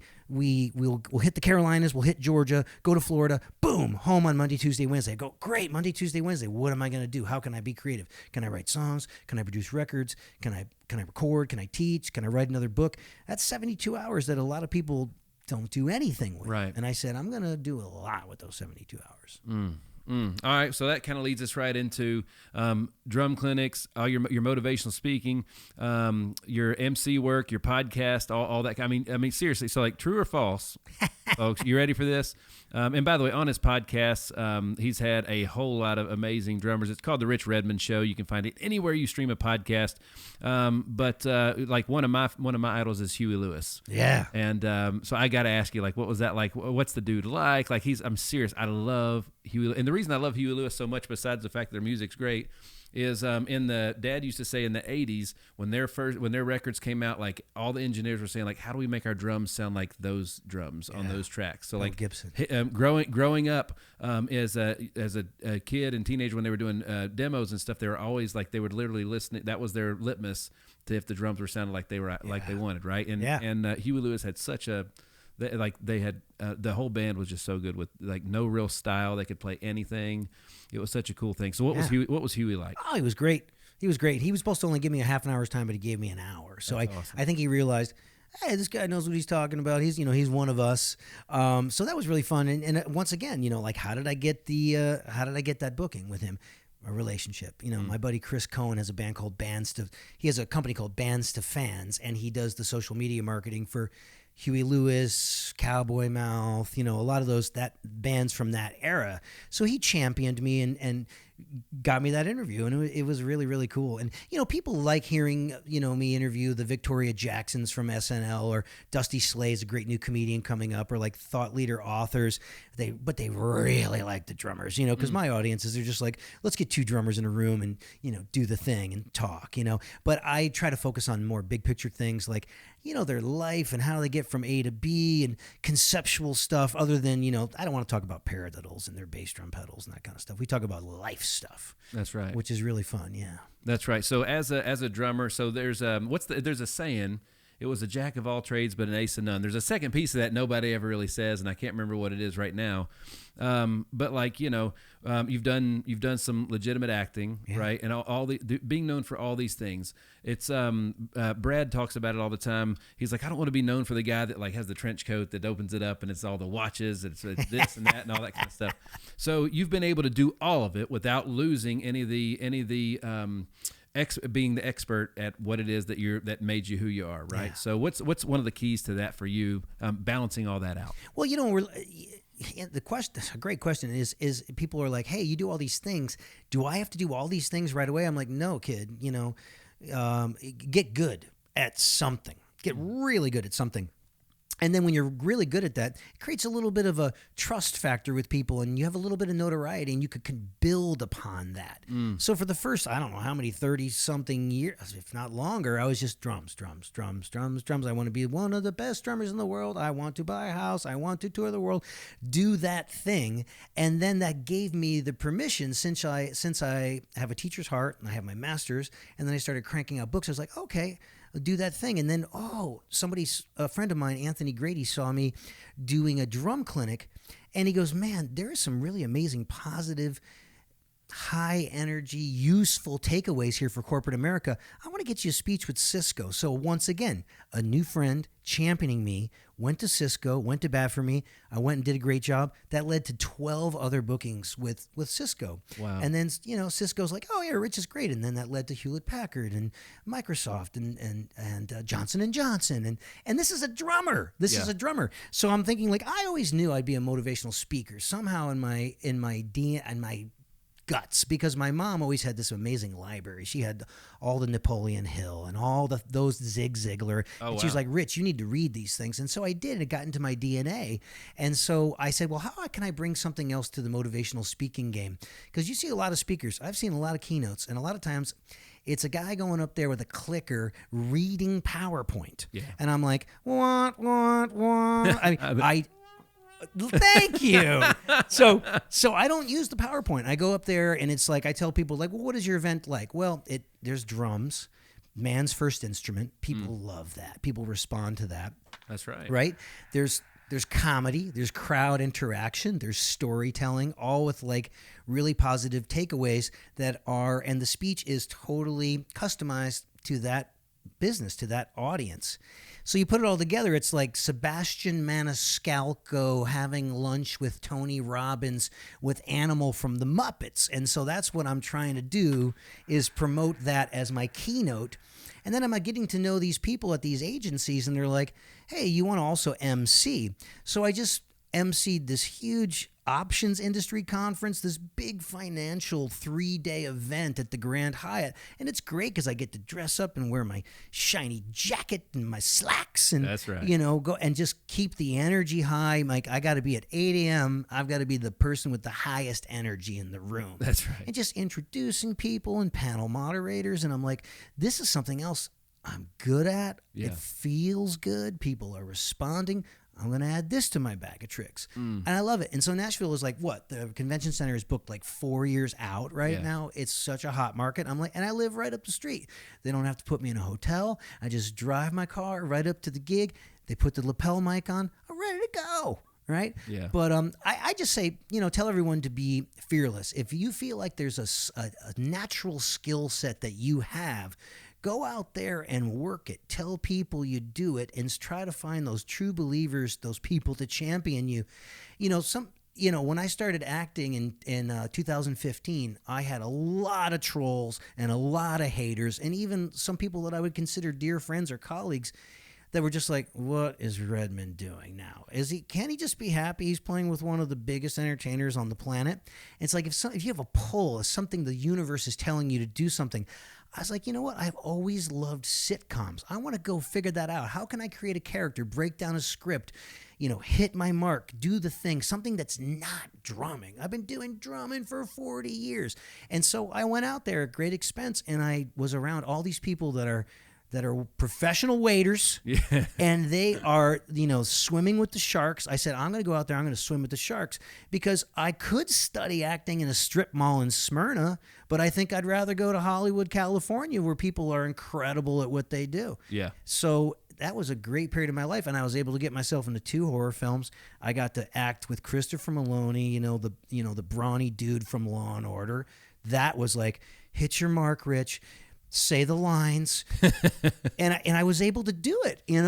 hit the Carolinas, we'll hit Georgia, go to Florida, boom, home on Monday, Tuesday, Wednesday. I go, great, Monday, Tuesday, Wednesday. What am I going to do? How can I be creative? Can I write songs? Can I produce records? Can I record? Can I teach? Can I write another book? That's 72 hours that a lot of people don't do anything with. Right. And I said, I'm going to do a lot with those 72 hours. All right, so that kind of leads us right into drum clinics, all your motivational speaking, your MC work, your podcast, all that. I mean, seriously. So, like, true or false, folks? You ready for this? And by the way, on his podcast, he's had a whole lot of amazing drummers. It's called the Rich Redmond Show. You can find it anywhere you stream a podcast. But like one of my idols is Huey Lewis. Yeah. And so I got to ask you, like, what was that like? What's the dude like? Like, I'm serious. I love Huey. And the reason I love Huey Lewis so much, besides the fact that their music's great, is Dad used to say in the 80s when their records came out, like all the engineers were saying, like, how do we make our drums sound like those drums on those tracks? So, like, Gibson. Growing up as a kid and teenager, when they were doing demos and stuff, they were always like, they would literally listen. That was their litmus to if the drums were sounding like they were like they wanted, right? And Huey Lewis had such a they had the whole band was just so good with like no real style. They could play anything. It was such a cool thing. So what was Huey like? Oh, he was great. He was great. He was supposed to only give me a half an hour's time, but he gave me an hour. So That's awesome. I think he realized, hey, this guy knows what he's talking about. He's one of us. So that was really fun. And once again, like, how did I get that booking with him? A relationship. My buddy Chris Cohen has a band called he has a company called Bands to Fans, and he does the social media marketing for Huey Lewis, Cowboy Mouth, a lot of those bands from that era. So he championed me and got me that interview, and it was really, really cool. And people like hearing me interview the Victoria Jacksons from SNL, or Dusty Slay's a great new comedian coming up, or like thought leader authors. But they really like the drummers, because my audiences are just like, let's get 2 drummers in a room and do the thing and talk, But I try to focus on more big picture things like their life and how they get from A to B and conceptual stuff. Other than I don't want to talk about paradiddles and their bass drum pedals and that kind of stuff. We talk about life stuff. That's right. Which is really fun. Yeah. That's right. So as a drummer, so there's a saying, it was a jack of all trades but an ace of none. There's a second piece of that nobody ever really says, and I can't remember what it is right now. But like, you've done some legitimate acting, right? And all the being known for all these things. It's Brad talks about it all the time. He's like, I don't want to be known for the guy that like has the trench coat that opens it up and it's all the watches, it's this and that and all that kind of stuff. So you've been able to do all of it without losing any of the being the expert at what it is that made you who you are, right? Yeah. So what's one of the keys to that for you, balancing all that out? Well, the question, a great question is people are like, hey, you do all these things. Do I have to do all these things right away? I'm like, no, kid, get good at something. Get really good at something. And then when you're really good at that, it creates a little bit of a trust factor with people, and you have a little bit of notoriety, and you can build upon that. So for the first, I don't know how many, 30-something years, if not longer, I was just drums. I want to be one of the best drummers in the world. I want to buy a house. I want to tour the world. Do that thing. And then that gave me the permission, since I have a teacher's heart, and I have my master's, and then I started cranking out books. I was like, okay, do that thing. And then, a friend of mine, Anthony Grady, saw me doing a drum clinic, and he goes, man, there are some really amazing, positive, high energy, useful takeaways here for corporate America. I want to get you a speech with Cisco. So once again, a new friend championing me, went to Cisco, went to bat for me. I went and did a great job. That led to 12 other bookings with Cisco. Wow. And then, Cisco's like, oh yeah, Rich is great. And then that led to Hewlett Packard and Microsoft and Johnson & Johnson. And this is a drummer. This is a drummer. So I'm thinking, like, I always knew I'd be a motivational speaker somehow in my guts, because my mom always had this amazing library. She had all the Napoleon Hill and all those Zig Ziglar. And she was like, Rich, you need to read these things. And so I did. It got into my DNA. And so I said, well, how can I bring something else to the motivational speaking game? Because you see a lot of speakers. I've seen a lot of keynotes, and a lot of times it's a guy going up there with a clicker reading PowerPoint. Yeah. And I'm like, what? I thank you. So I don't use the PowerPoint. I go up there and it's like, I tell people, like, well, what is your event like? Well, there's drums, man's first instrument. People love that. People respond to that. That's right. Right? There's comedy, there's crowd interaction, there's storytelling, all with like really positive takeaways and the speech is totally customized to that business, to that audience. So you put it all together, it's like Sebastian Maniscalco having lunch with Tony Robbins with Animal from the Muppets. And so that's what I'm trying to do, is promote that as my keynote. And then I'm getting to know these people at these agencies, and they're like, hey, you want to also MC? So I just emceed this huge options industry conference, this big financial 3-day event at the Grand Hyatt. And it's great because I get to dress up and wear my shiny jacket and my slacks and, that's right, go and just keep the energy high. Like, I got to be at 8 a.m. I've got to be the person with the highest energy in the room. That's right. And just introducing people and panel moderators. And I'm like, this is something else I'm good at. Yeah. It feels good. People are responding. I'm going to add this to my bag of tricks. And I love it. And so Nashville is like, the convention center is booked like 4 years out right now. It's such a hot market. I'm like, and I live right up the street. They don't have to put me in a hotel. I just drive my car right up to the gig. They put the lapel mic on. I'm ready to go. Right? Yeah. But I just say, tell everyone to be fearless. If you feel like there's a natural skill set that you have, go out there and work it. Tell people you do it, and try to find those true believers, those people to champion you. When I started acting in 2015, I had a lot of trolls and a lot of haters, and even some people that I would consider dear friends or colleagues that were just like, what is Redmond doing now? Can't he just be happy he's playing with one of the biggest entertainers on the planet? It's like, if you have a pull, something the universe is telling you to do something. I was like, you know what? I've always loved sitcoms. I want to go figure that out. How can I create a character, break down a script, hit my mark, do the thing, something that's not drumming. I've been doing drumming for 40 years. And so I went out there at great expense, and I was around all these people that are professional waders, and they are, swimming with the sharks. I said, I'm going to go out there, I'm going to swim with the sharks, because I could study acting in a strip mall in Smyrna, but I think I'd rather go to Hollywood, California, where people are incredible at what they do. Yeah. So that was a great period of my life, and I was able to get myself into 2 horror films. I got to act with Christopher Maloney, the brawny dude from Law and Order. That was like, hit your mark, Rich. Say the lines, and I was able to do it, and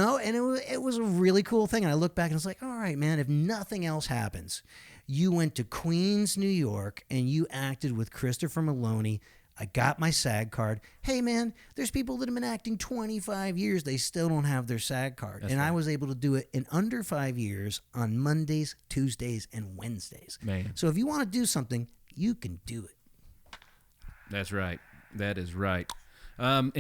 it was a really cool thing. And I look back and it's like, all right, man, if nothing else happens, you went to Queens, New York, and you acted with Christopher Maloney. I got my SAG card. Hey, man, there's people that have been acting 25 years. They still don't have their SAG card. That's right. I was able to do it in under 5 years on Mondays, Tuesdays, and Wednesdays. Man. So if you want to do something, you can do it. That's right. That is right. And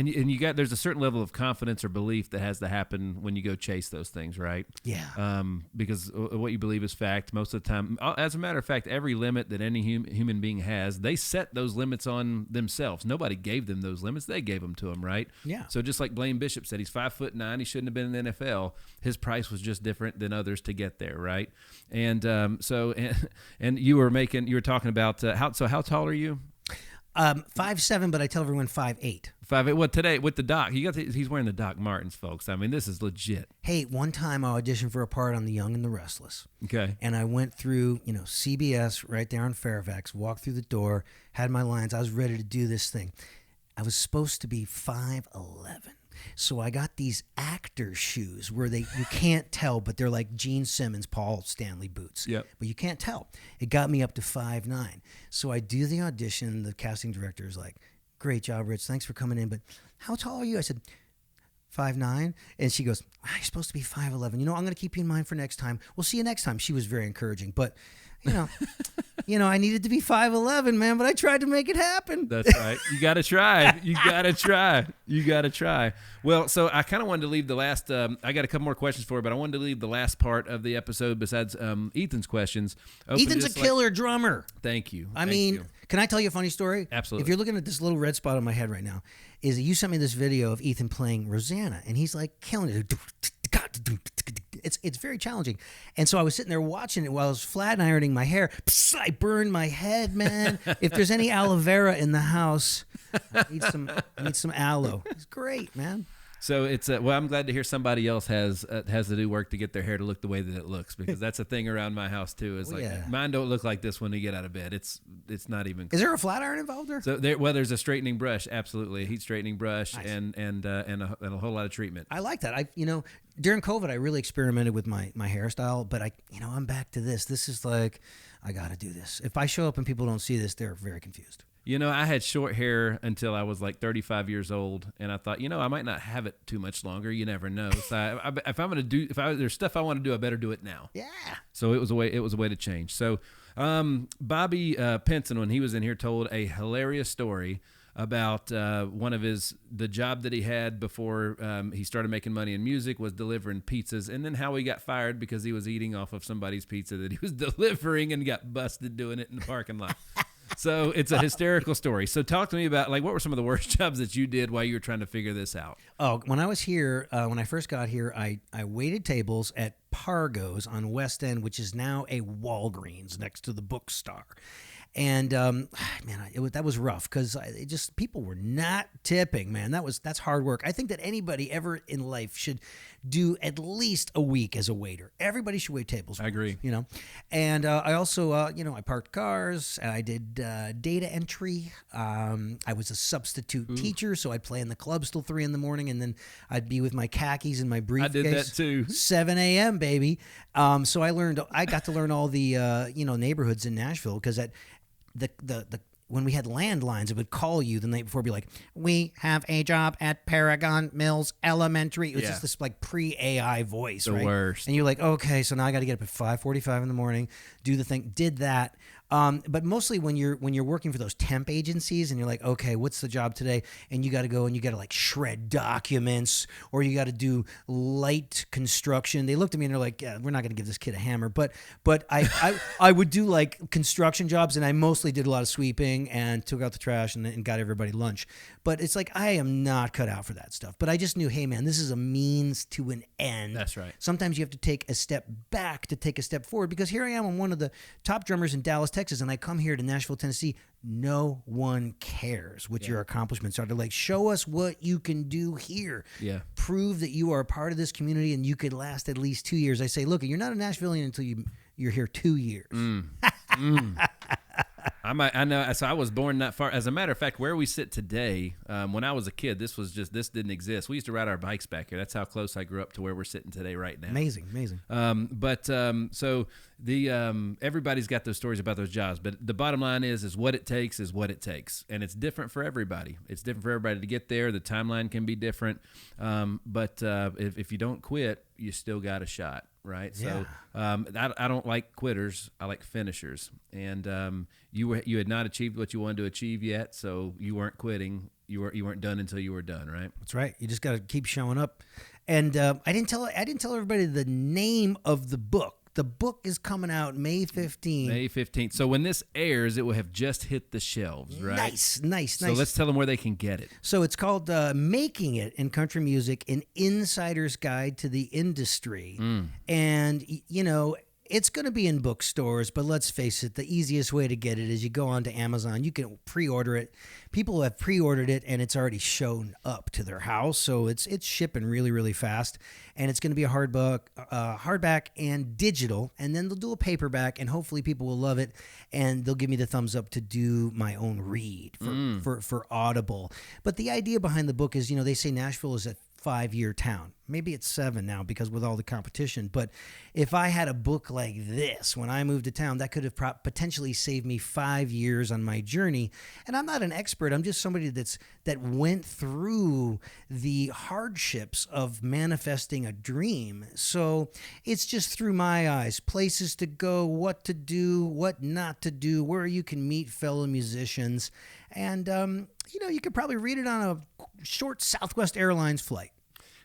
there's a certain level of confidence or belief that has to happen when you go chase those things, right? Yeah. Because what you believe is fact most of the time. As a matter of fact, every limit that any human being has, they set those limits on themselves. Nobody gave them those limits; they gave them to them, right? Yeah. So just like Blaine Bishop said, he's 5'9", he shouldn't have been in the NFL. His price was just different than others to get there, right? And you were talking about how tall are you? 5'7", but I tell everyone 5'8". 5'8". Well, today with the Doc, he's wearing the Doc Martens, folks. I mean, this is legit. Hey, one time I auditioned for a part on The Young and the Restless. Okay. And I went through, CBS right there on Fairfax, walked through the door, had my lines. I was ready to do this thing. I was supposed to be 5'11". So I got these actor shoes where you can't tell, but they're like Gene Simmons, Paul Stanley boots. Yep. But you can't tell. It got me up to 5'9". So I do the audition. The casting director is like, great job, Rich. Thanks for coming in. But how tall are you? I said, 5'9". And she goes, you're supposed to be 5'11". I'm going to keep you in mind for next time. We'll see you next time. She was very encouraging. But, I needed to be 5'11", man, but I tried to make it happen. That's right. You got to try. You got to try. Well, so I kind of wanted to leave the last, I got a couple more questions for you, but I wanted to leave the last part of the episode besides Ethan's questions. Ethan's a killer drummer. Thank you. Can I tell you a funny story? Absolutely. If you're looking at this little red spot on my head right now, is that you sent me this video of Ethan playing Rosanna, and he's like killing it. It's very challenging. And so I was sitting there watching it while I was flat ironing my hair. Psst, I burned my head, man. If there's any aloe vera in the house, I need some aloe. It's great, man. So it's I'm glad to hear somebody else has to do work to get their hair to look the way that it looks, because that's a thing around my house too. Is mine don't look like this when they get out of bed. It's not even. Is there a flat iron involved there? So there's a straightening brush, absolutely, a heat straightening brush, nice. and a whole lot of treatment. I like that. During COVID, I really experimented with my hairstyle, but I'm back to this. This is like, I got to do this. If I show up and people don't see this, they're very confused. I had short hair until I was like 35 years old, and I thought, I might not have it too much longer. You never know. So there's stuff I want to do, I better do it now. Yeah. So it was a way to change. So Bobby Pinson, when he was in here, told a hilarious story about the job that he had before he started making money in music was delivering pizzas, and then how he got fired because he was eating off of somebody's pizza that he was delivering and got busted doing it in the parking lot. So it's a hysterical story. So talk to me about, what were some of the worst jobs that you did while you were trying to figure this out? Oh, when I was here, when I first got here, I waited tables at Pargo's on West End, which is now a Walgreens next to the Bookstore. And that was rough because people were not tipping, man. That's hard work. I think that anybody ever in life should do at least a week as a waiter. Everybody should wait tables. I agree. And I also, I parked cars. I did data entry. I was a substitute teacher, so I'd play in the clubs till 3 a.m, and then I'd be with my khakis and my briefcase. I did that too. 7 a.m., baby. So I got to learn all the neighborhoods in Nashville because at when we had landlines, it would call you the night before, be like, we have a job at Paragon Mills Elementary. It was just this pre-AI voice, the right? worst. And you're like, okay, so now I got to get up at 5:45 in the morning, do the thing. Did that. But mostly when you're working for those temp agencies and you're like, okay, what's the job today? And you got to go and you got to shred documents, or you got to do light construction. They looked at me and they're like, yeah, we're not going to give this kid a hammer. But I would do construction jobs, and I mostly did a lot of sweeping and took out the trash and got everybody lunch. But it's I am not cut out for that stuff. But I just knew, hey man, this is a means to an end. That's right. Sometimes you have to take a step back to take a step forward, because here I am, I'm one of the top drummers in Dallas, Texas. Texas, and I come here to Nashville, Tennessee, no one cares what your accomplishments are. They're like, show us what you can do here. Yeah. Prove that you are a part of this community and you could last at least 2 years. I say, look, you're not a Nashvilleian until you're here 2 years. I know. So I was born not far. As a matter of fact, where we sit today, when I was a kid, this didn't exist. We used to ride our bikes back here. That's how close I grew up to where we're sitting today right now. Amazing. So the everybody's got those stories about those jobs, but the bottom line is what it takes is what it takes, and it's different for everybody. It's different for everybody to get there. The timeline can be different, but if you don't quit, you still got a shot. Right. Yeah. So I don't like quitters. I like finishers. And you had not achieved what you wanted to achieve yet, so you weren't quitting. You weren't done until you were done. Right. That's right. You just got to keep showing up. And I didn't tell everybody the name of the book. The book is coming out May 15th. May 15th. So when this airs, it will have just hit the shelves, right? Nice. So let's tell them where they can get it. So it's called Making It in Country Music, An Insider's Guide to the Industry. And, it's going to be in bookstores, but let's face it, the easiest way to get it is you go onto Amazon. You can pre-order it. People have pre-ordered it, and it's already shown up to their house, so it's shipping really, really fast. And it's going to be a hardback and digital, and then they'll do a paperback, and hopefully people will love it, and they'll give me the thumbs up to do my own read for Audible. But the idea behind the book is, they say Nashville is a 5-year town. Maybe it's 7 now because with all the competition. But if I had a book like this when I moved to town, that could have potentially saved me 5 years on my journey. And I'm not an expert. I'm just somebody that went through the hardships of manifesting a dream. So it's just through my eyes, places to go, what to do, what not to do, where you can meet fellow musicians. And, you could probably read it on a short Southwest Airlines flight.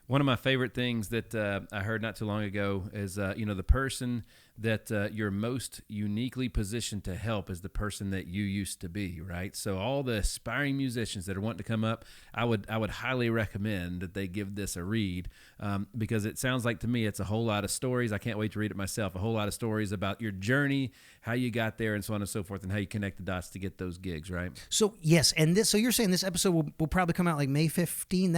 One of my favorite things that I heard not too long ago is, the person that you're most uniquely positioned to help is the person that you used to be, right? So all the aspiring musicians that are wanting to come up, I would highly recommend that they give this a read because it sounds like to me it's a whole lot of stories. I can't wait to read it myself. A whole lot of stories about your journey, how you got there, and so on and so forth, and how you connect the dots to get those gigs, right? So yes, and so you're saying this episode will probably come out like May 15.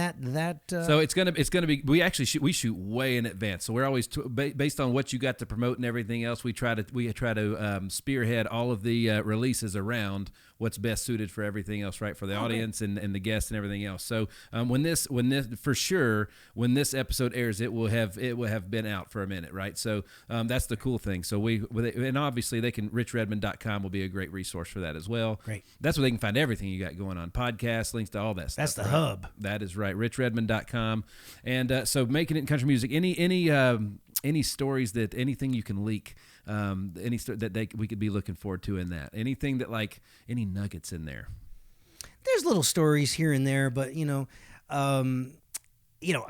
So it's gonna be. We shoot way in advance. So we're always based on what you got to promote and everything else. We try to spearhead all of the releases around what's best suited for everything else, right? For the audience and the guests and everything else. So when this episode airs, it will have been out for a minute, right? So that's the cool thing. So and obviously richredmond.com will be a great resource for that as well. Great. That's where they can find everything you got going on, podcasts, links to all that stuff. That's the right? hub. That is right. richredmond.com. And so Making It in Country Music, any stories anything you can leak, any story that we could be looking forward to in that, anything that any nuggets in there. There's little stories here and there, but I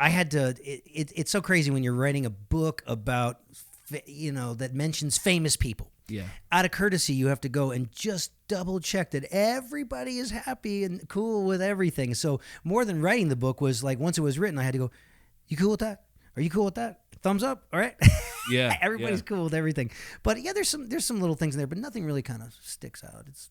had to. It's so crazy when you're writing a book about that mentions famous people. Yeah. Out of courtesy, you have to go and just double check that everybody is happy and cool with everything. So more than writing the book was like once it was written, I had to go, "You cool with that? Are you cool with that? Thumbs up, all right." Yeah, everybody's cool with everything. But yeah, there's some little things in there, but nothing really kind of sticks out. It's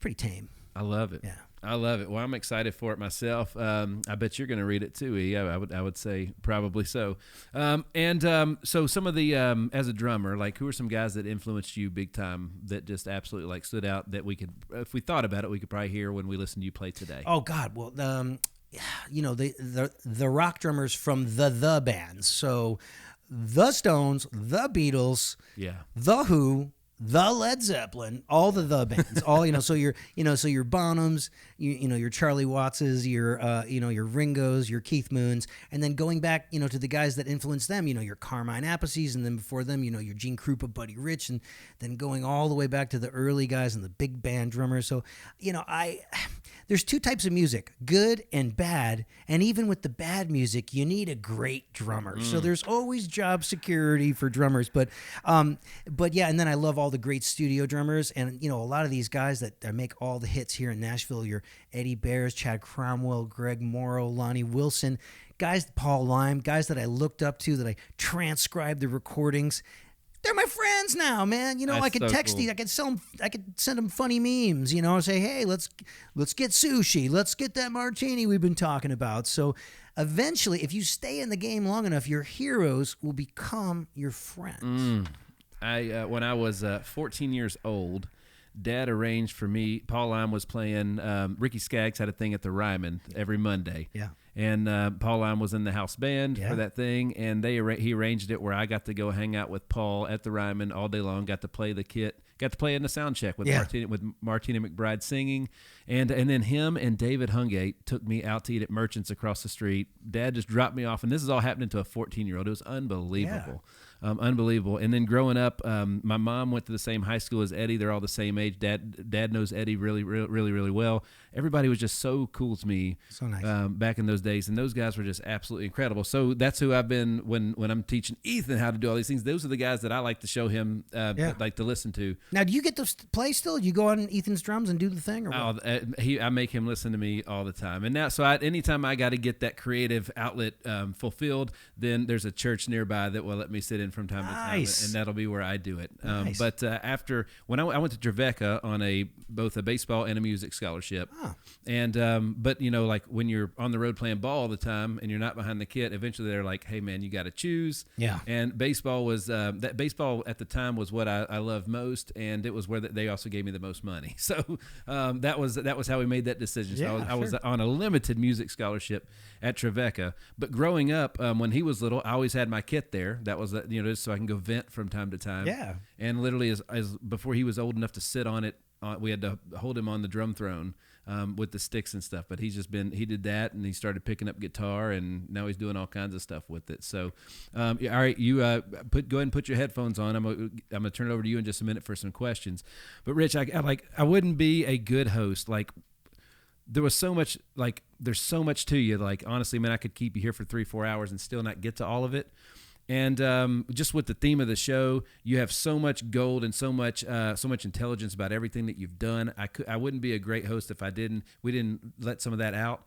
pretty tame. I love it. Yeah, I love it. Well, I'm excited for it myself. I bet you're going to read it too, E. I would say probably so. So some of the as a drummer, who are some guys that influenced you big time that just absolutely stood out that we could, if we thought about it, we could probably hear when we listen to you play today? Oh God, well, the rock drummers from the bands. So the Stones, the Beatles, the Who, the Led Zeppelin, all the bands, all so your Bonhams, your Charlie Wattses, your Ringos, your Keith Moons, and then going back to the guys that influenced them, your Carmine Appices, and then before them your Gene Krupa, Buddy Rich, and then going all the way back to the early guys and the big band drummers. So there's two types of music, good and bad, and even with the bad music, you need a great drummer. So there's always job security for drummers, but yeah, and then I love all the great studio drummers, and a lot of these guys that make all the hits here in Nashville, your Eddie Bears, Chad Cromwell, Greg Morrow, Lonnie Wilson, guys, Paul Lime, guys that I looked up to, that I transcribed the recordings. they're my friends now, man. You know, That's I could so text cool. these, I could send them funny memes, you know, say, hey, let's get sushi. Let's get that martini we've been talking about. So eventually, if you stay in the game long enough, your heroes will become your friends. When I was 14 years old, Dad arranged for me. Paul Lime was playing. Ricky Skaggs had a thing at the Ryman every Monday. Yeah. And Paul Lime was in the house band Yeah. for that thing, and he arranged it where I got to go hang out with Paul at the Ryman all day long. Got to play the kit. Got to play in the sound check with Martina McBride singing, and then him and David Hungate took me out to eat at Merchants across the street. Dad just dropped me off, and this is all happening to a 14-year-old. It was unbelievable. Unbelievable. And then growing up, my mom went to the same high school as Eddie. They're all the same age. Dad knows Eddie really well. Everybody was just so cool to me. So nice. Back in those days, and those guys were just absolutely incredible. So that's who I've been when I'm teaching Ethan how to do all these things. Those are the guys that I like to show him, like to listen to. Now, do you get to play still? Do you go on Ethan's drums and do the thing? Or what? I make him listen to me all the time. And now, so anytime I got to get that creative outlet fulfilled, then there's a church nearby that will let me sit in from time to time, and that'll be where I do it. Nice. But after when I went to Trevecca on both a baseball and a music scholarship, and but you know, like when you're on the road playing ball all the time and you're not behind the kit, eventually they're like, hey man, you got to choose. Yeah. And baseball was baseball at the time was what I loved most, and it was where they also gave me the most money. So that was how we made that decision. So I was on a limited music scholarship at Trevecca. But growing up, when he was little, I always had my kit there. That was just so I can go vent from time to time. Yeah. And literally, as before he was old enough to sit on it, we had to hold him on the drum throne with the sticks and stuff. But he did that, and he started picking up guitar, and now he's doing all kinds of stuff with it. So, all right, you go ahead and put your headphones on. I'm gonna turn it over to you in just a minute for some questions. But Rich, I wouldn't be a good host. Like, there's so much to you. Like, honestly, man, I could keep you here for 3-4 hours and still not get to all of it. And just with the theme of the show, you have so much gold and so much intelligence about everything that you've done. I wouldn't be a great host if we didn't let some of that out.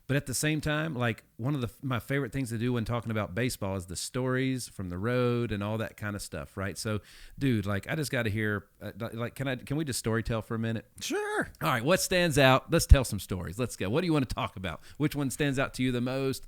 But at the same time, like, one of my favorite things to do when talking about baseball is the stories from the road and all that kind of stuff, right? So, dude, like, I just got to hear, can we just storytell for a minute? Sure. All right, what stands out? Let's tell some stories. Let's go. What do you want to talk about? Which one stands out to you the most?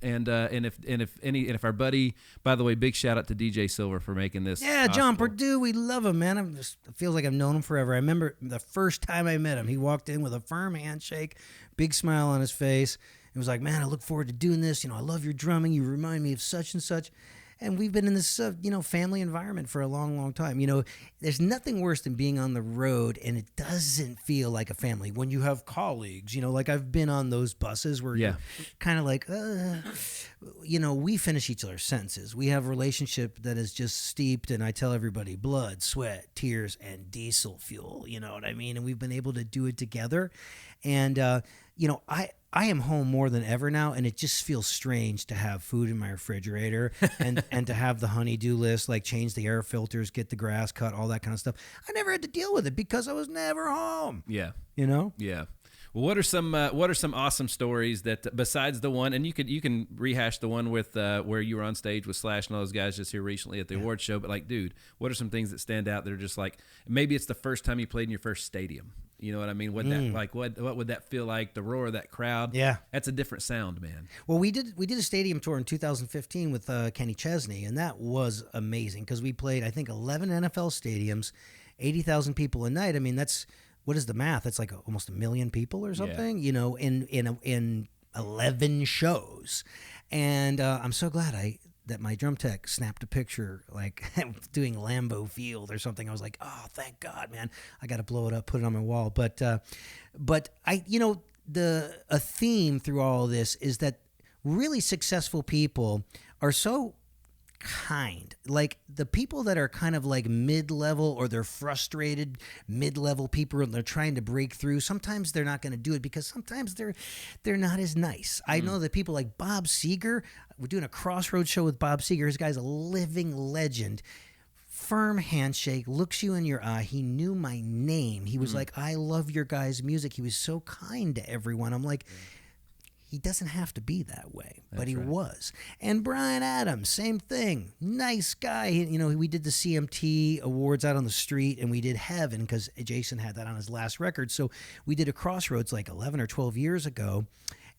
And if our buddy, by the way, big shout out to DJ Silver for making this. Yeah, John possible. Purdue, we love him, man. It feels like I've known him forever. I remember the first time I met him, he walked in with a firm handshake, big smile on his face. He was like, man, I look forward to doing this. You know, I love your drumming. You remind me of such and such. And we've been in this, family environment for a long, long time. You know, there's nothing worse than being on the road and it doesn't feel like a family. When you have colleagues, like I've been on those buses where you're kind of like, we finish each other's sentences. We have a relationship that is just steeped, and I tell everybody, blood, sweat, tears, and diesel fuel. You know what I mean? And we've been able to do it together. And, I am home more than ever now, and it just feels strange to have food in my refrigerator and to have the honey-do list, like change the air filters, get the grass cut, all that kind of stuff. I never had to deal with it because I was never home. Yeah. Yeah. Well, what are some awesome stories that besides the one, and you can rehash the one with where you were on stage with Slash and all those guys just here recently at the awards show, but like, dude, what are some things that stand out that are just like, maybe it's the first time you played in your first stadium. You know what I mean? What would that feel like? The roar of that crowd. Yeah, that's a different sound, man. Well, we did a stadium tour in 2015 with Kenny Chesney, and that was amazing because we played, I think, 11 NFL stadiums, 80,000 people a night. I mean, what is the math? That's like almost 1 million people or something. Yeah. In 11 shows, and I'm so glad that my drum tech snapped a picture like doing Lambeau Field or something. I was like, oh, thank God, man. I got to blow it up, put it on my wall. But a theme through all of this is that really successful people are so kind. Like the people that are kind of like mid-level, or they're frustrated mid-level people and they're trying to break through, sometimes they're not going to do it because sometimes they're not as nice. I know that people like Bob Seger, we're doing a Crossroads show with Bob Seger. This guy's a living legend. Firm handshake, looks you in your eye. He knew my name. He was like, I love your guys' music. He was so kind to everyone. I'm like, he doesn't have to be that way, but he right. was. And Bryan Adams, same thing. Nice guy. We did the CMT awards out on the street, and we did Heaven because Jason had that on his last record. So we did a Crossroads like 11 or 12 years ago,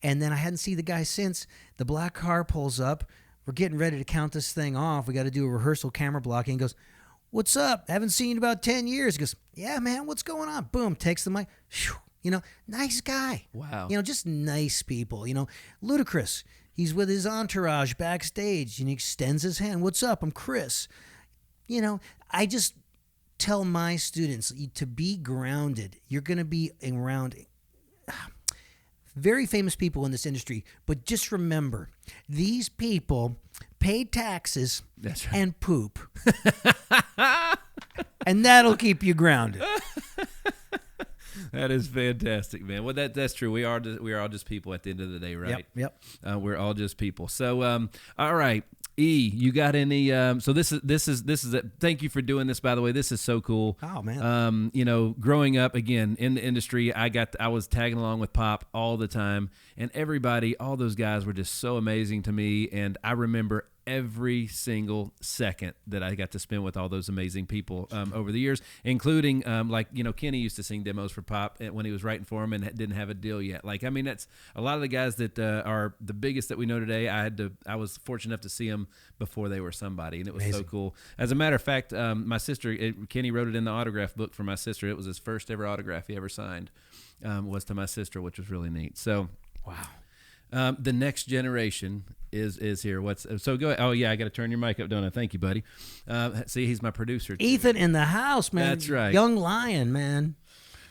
and then I hadn't seen the guy since. The black car pulls up. We're getting ready to count this thing off. We got to do a rehearsal camera blocking. He goes, "What's up? Haven't seen you in about 10 years." He goes, "Yeah, man, what's going on?" Boom, takes the mic. Whew. Nice guy. Wow. Just nice people. Ludacris, he's with his entourage backstage, and he extends his hand. "What's up? I'm Chris." I just tell my students to be grounded. You're going to be around very famous people in this industry, but just remember, these people pay taxes That's right. and poop. And that'll keep you grounded. That is fantastic, man. Well, that's true. We are all just people at the end of the day, right? Yep. We're all just people. So, all right, E, you got any? So this is it. Thank you for doing this. By the way, this is so cool. Oh man. Growing up again in the industry, I was tagging along with Pop all the time, and everybody, all those guys were just so amazing to me, and I remember every single second that I got to spend with all those amazing people over the years, including Kenny used to sing demos for Pop when he was writing for him and didn't have a deal yet. That's a lot of the guys that are the biggest that we know today. I was fortunate enough to see them before they were somebody, and it was amazing. So cool. As a matter of fact, my sister, Kenny wrote it in the autograph book for my sister. It was his first ever autograph he ever signed, was to my sister, which was really neat. So, wow. the next generation is here. So go ahead. Oh yeah, I got to turn your mic up, don't I? Thank you, buddy. See, he's my producer too. Ethan in the house, man. That's right. Young lion, man.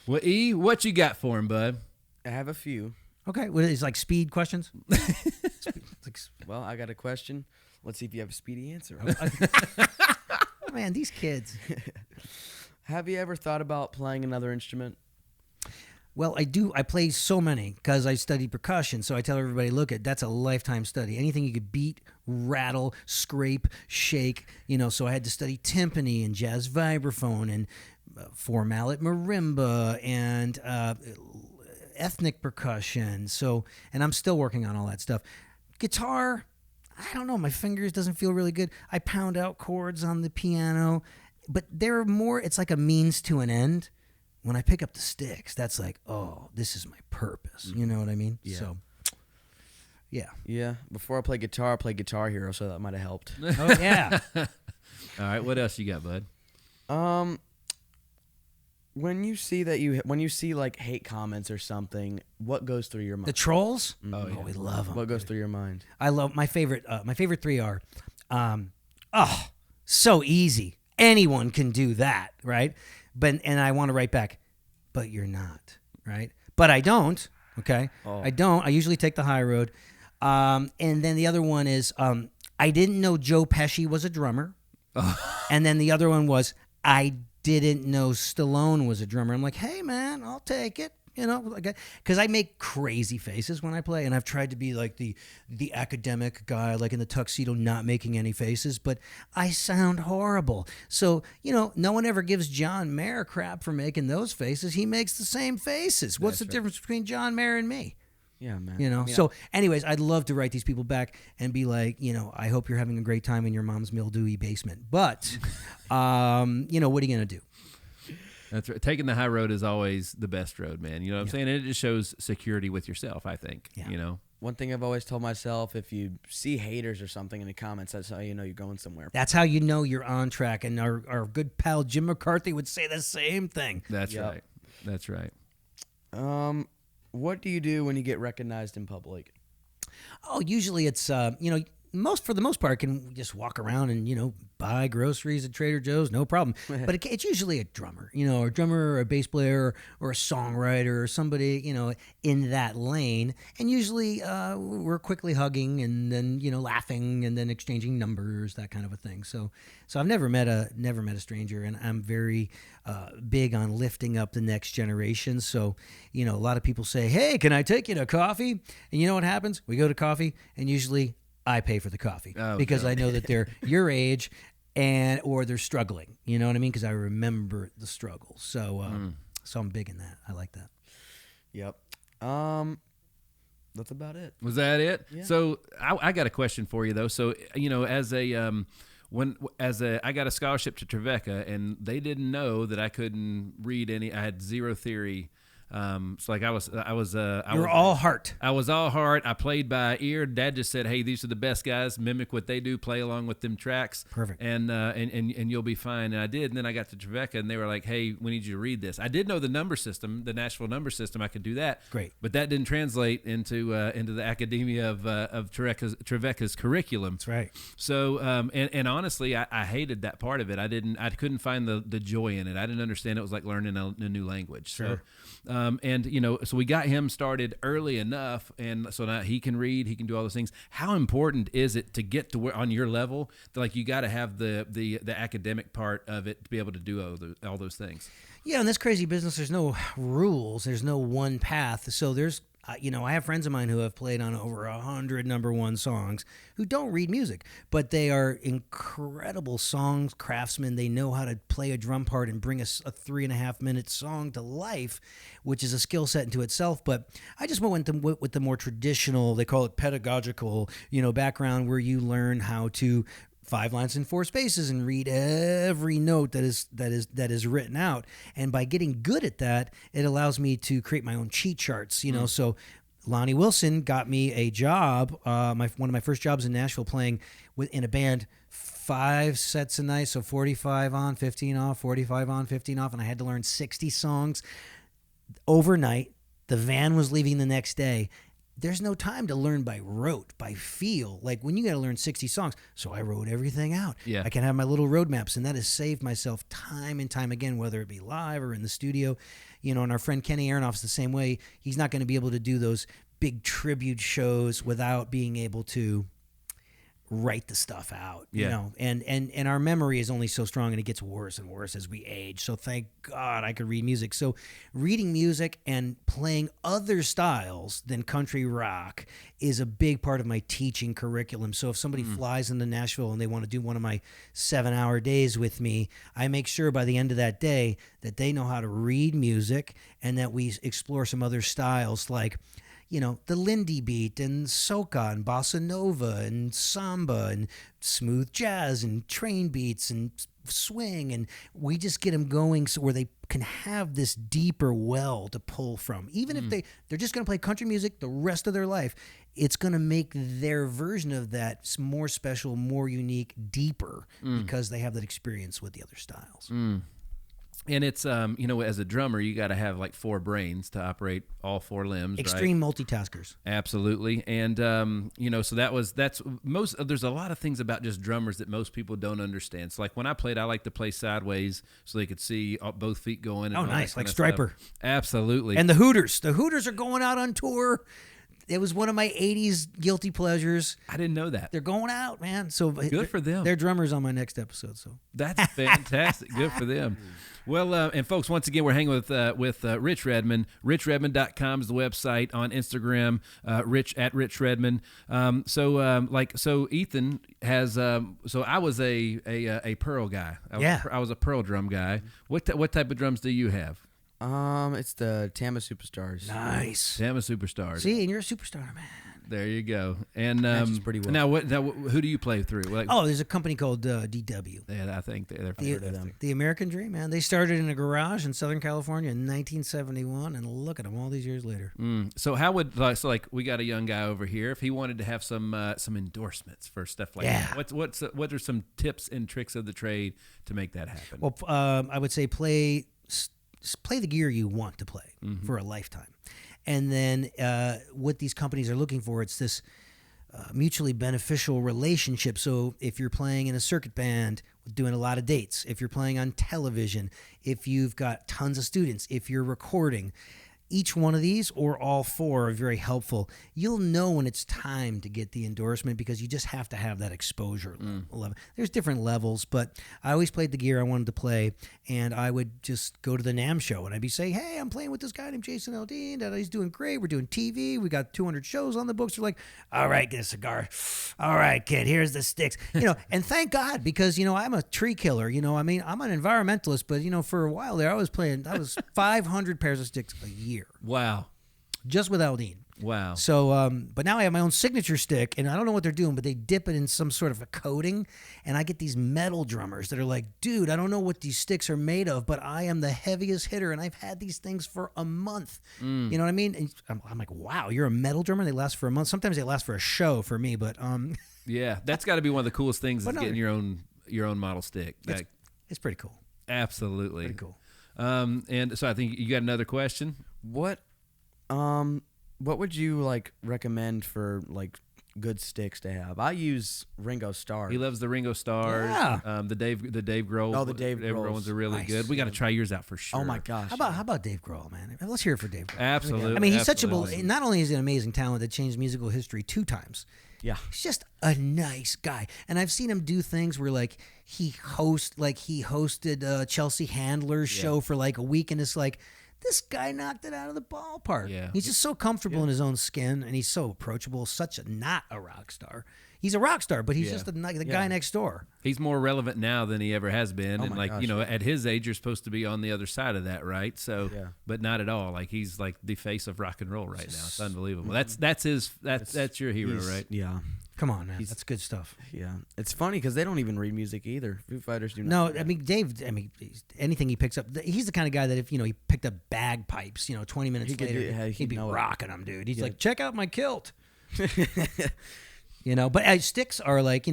Well, E, what you got for him, bud? I have a few. Okay, what is like speed questions? Well, I got a question. Let's see if you have a speedy answer. Oh, man, these kids. Have you ever thought about playing another instrument? Well, I do. I play so many because I studied percussion. So I tell everybody, look, that's a lifetime study. Anything you could beat, rattle, scrape, shake. So I had to study timpani and jazz vibraphone and four-mallet marimba and ethnic percussion. And I'm still working on all that stuff. Guitar, I don't know. My fingers doesn't feel really good. I pound out chords on the piano, but they're more. It's like a means to an end. When I pick up the sticks, that's like, oh, this is my purpose. You know what I mean? Yeah. So, yeah. Yeah. Before I played Guitar Hero, so that might have helped. Oh, yeah. All right, what else you got, bud? When you see like hate comments or something, what goes through your mind? The trolls? Oh, yeah. We love them. What goes through your mind? I love my favorite three are, so easy. Anyone can do that, right? And I want to write back, but you're not, right? But I don't, okay? Oh. I don't. I usually take the high road. And then the other one is, I didn't know Joe Pesci was a drummer. And then the other one was, I didn't know Stallone was a drummer. I'm like, hey, man, I'll take it. Because I make crazy faces when I play, and I've tried to be like the academic guy, like in the tuxedo, not making any faces, but I sound horrible. So, no one ever gives John Mayer crap for making those faces. He makes the same faces. What's the difference between John Mayer and me? Yeah, man. Yeah. So anyways, I'd love to write these people back and be like, I hope you're having a great time in your mom's mildewy basement. But, what are you going to do? That's right. Taking the high road is always the best road, man. You know what I'm saying? And it just shows security with yourself, I think. Yeah. One thing I've always told myself, if you see haters or something in the comments, that's how you know you're going somewhere. That's how you know you're on track. And our good pal Jim McCarthy would say the same thing. That's right. That's right. What do you do when you get recognized in public? Oh, usually it's, for the most part, can just walk around and, buy groceries at Trader Joe's, no problem. But it's usually a drummer, a drummer or a bass player or a songwriter or somebody, in that lane. And usually we're quickly hugging and then, laughing and then exchanging numbers, that kind of a thing. So I've never met a stranger, and I'm very big on lifting up the next generation. So, a lot of people say, hey, can I take you to coffee? And you know what happens? We go to coffee, and usually I pay for the coffee because I know that they're your age or they're struggling. You know what I mean? Because I remember the struggle. So so I'm big in that. I like that. Yep. That's about it. Was that it? Yeah. So I got a question for you though. So as a I got a scholarship to Trevecca, and they didn't know that I couldn't read any. I had zero theory. So like I was all heart. I was all heart. I played by ear. Dad just said, "Hey, these are the best guys. Mimic what they do. Play along with them tracks. Perfect. And you'll be fine." And I did. And then I got to Trevecca, and they were like, "Hey, we need you to read this." I did know the number system, the Nashville number system. I could do that. Great. But that didn't translate into the academia of Trevecca's curriculum. That's right. So and honestly, I hated that part of it. I couldn't find the joy in it. I didn't understand it was like learning a new language. Sure. So, so we got him started early enough, and so now he can read, he can do all those things. How important is it to get to where on your level? Like you got to have the academic part of it to be able to do all those things. Yeah, in this crazy business, there's no rules. There's no one path. So there's, I have friends of mine who have played on over 100 number one songs who don't read music, but they are incredible songs craftsmen. They know how to play a drum part and bring a 3.5 minute song to life, which is a skill set into itself. But I just went with the more traditional, they call it pedagogical, background where you learn how to 5 lines and 4 spaces and read every note that is written out. And by getting good at that, it allows me to create my own cheat charts. So Lonnie Wilson got me a job, one of my first jobs in Nashville, playing in a band 5 sets a night, so 45 on, 15 off, 45 on, 15 off, and I had to learn 60 songs overnight. The van was leaving the next day. There's no time to learn by rote, by feel. Like when you got to learn 60 songs. So I wrote everything out. Yeah. I can have my little roadmaps, and that has saved myself time and time again, whether it be live or in the studio. And our friend Kenny Aronoff's the same way. He's not going to be able to do those big tribute shows without being able to write the stuff out, and our memory is only so strong, and it gets worse and worse as we age. So thank God I could read music. So reading music and playing other styles than country rock is a big part of my teaching curriculum. So if somebody flies into Nashville and they want to do one of my 7-hour days with me, I make sure by the end of that day that they know how to read music and that we explore some other styles like the Lindy beat and soca and bossa nova and samba and smooth jazz and train beats and swing, and we just get them going so where they can have this deeper well to pull from. Even if they're just going to play country music the rest of their life, it's going to make their version of that more special, more unique, deeper because they have that experience with the other styles. And it's, as a drummer, you got to have like 4 brains to operate all 4 limbs. Extreme right? multitaskers. Absolutely. And, so there's a lot of things about just drummers that most people don't understand. So like when I played, I like to play sideways so they could see both feet going. And nice. Like Striper. Stuff. Absolutely. And the Hooters. The Hooters are going out on tour. It was one of my 80s guilty pleasures. I didn't know that. They're going out, man. So good for them. They're drummers on my next episode. So that's fantastic. Good for them. Well, and folks, once again, we're hanging with Rich Redmond. RichRedmond.com is the website. On Instagram, Rich Redmond. So Ethan has. So I was a Pearl guy. I was a Pearl drum guy. What type of drums do you have? It's the Tama Superstars. Nice. Tama Superstars. See, and you're a superstar, man. There you go. And matches pretty well. Now, who do you play through? There's a company called DW. Yeah, I think they're fantastic. The American Dream, man. They started in a garage in Southern California in 1971, and look at them all these years later. So how would we got a young guy over here? If he wanted to have some endorsements for stuff like that, what are some tips and tricks of the trade to make that happen? Well, I would say play the gear you want to play for a lifetime. And then what these companies are looking for, it's this mutually beneficial relationship. So if you're playing in a circuit band, doing a lot of dates, if you're playing on television, if you've got tons of students, if you're recording, each one of these or all 4 are very helpful. You'll know when it's time to get the endorsement because you just have to have that exposure level. There's different levels, but I always played the gear I wanted to play, and I would just go to the NAMM show, and I'd be saying, hey, I'm playing with this guy named Jason Aldean, and he's doing great. We're doing TV. We got 200 shows on the books. We're like, all right, get a cigar. All right, kid, here's the sticks. And thank God because, I'm a tree killer. I'm an environmentalist, but, for a while there, I was 500 pairs of sticks a year. Wow. just with Aldean. Wow. So, but now I have my own signature stick, and I don't know what they're doing, but they dip it in some sort of a coating, and I get these metal drummers that are like, dude, I don't know what these sticks are made of, but I am the heaviest hitter, and I've had these things for a month. You know what I mean? And I'm like, wow, you're a metal drummer? They last for a month. Sometimes they last for a show for me, but yeah, that's got to be one of the coolest things is But no, getting your own model stick. it's pretty cool. Absolutely. Pretty cool. And so I think you got another question. What would you like recommend for like good sticks to have? I use Ringo Starr. He loves the Ringo Stars. Yeah. The Dave Grohl. Oh, the Dave Grohl Grohls. ones are really good. We got to try yours out for sure. Oh my gosh. How about Dave Grohl, man? Let's hear it for Dave Grohl. Absolutely. I mean, he's absolutely. not only is he an amazing talent that changed musical history 2 times. Yeah. He's just a nice guy, and I've seen him do things where like he hosted Chelsea Handler's show for like a week, and it's like this guy knocked it out of the ballpark. Yeah. He's just so comfortable in his own skin, and he's so approachable. Not a rock star. He's a rock star, but he's just the guy next door. He's more relevant now than he ever has been, and my like gosh, at his age, you're supposed to be on the other side of that, right? So, but not at all. Like he's like the face of rock and roll right now. It's unbelievable. That's your hero, right? Yeah. Come on, man, that's good stuff. Yeah. It's funny because they don't even read music either. Foo Fighters do not. No, I mean Dave. I mean anything he picks up, he's the kind of guy that if he picked up bagpipes, 20 minutes later, he'd be rocking them, dude. He's like, check out my kilt. But sticks are like,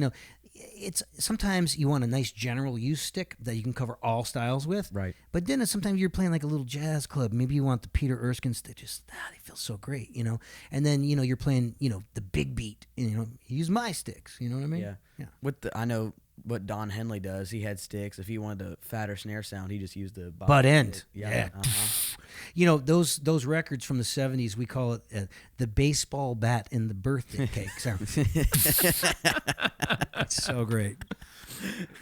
it's sometimes you want a nice general use stick that you can cover all styles with. Right. But then sometimes you're playing like a little jazz club. Maybe you want the Peter Erskine stick. Just they feel so great, And then you're playing, the big beat. Use my sticks. You know what I mean? Yeah. I know what Don Henley does. He had sticks. If he wanted a fatter snare sound, he just used the butt end. Stick. Yeah. Uh-huh. Those records from the 70s, we call it the baseball bat in the birthday cake. It's so great.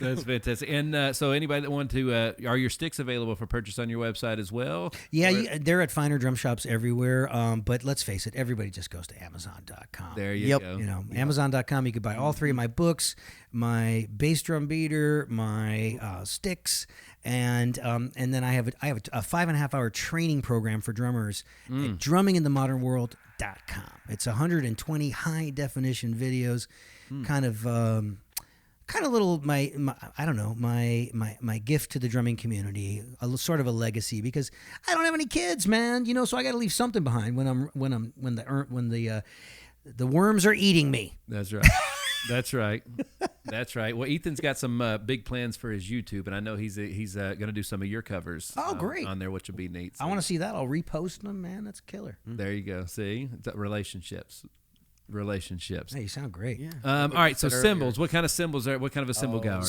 That's fantastic. And so anybody that want to, are your sticks available for purchase on your website as well? Yeah, they're at finer drum shops everywhere. But let's face it, everybody just goes to Amazon.com. There you go. Amazon.com, you could buy all 3 of my books, my bass drum beater, my sticks, and then I have a 5.5 hour training program for drummers at drumminginthemodernworld.com. It's 120 high definition videos, kind of little my I don't know, my gift to the drumming community, sort of a legacy, because I don't have any kids, man. So I got to leave something behind when the worms are eating me. That's right. That's right. That's right. Well, Ethan's got some big plans for his YouTube, and I know he's going to do some of your covers. Great. On there, which will be neat. So. I want to see that. I'll repost them, man. That's killer. There you go. See, relationships. Hey, you sound great. Yeah. All right. So cymbals. What kind of cymbals are? What kind of a cymbal guy are you?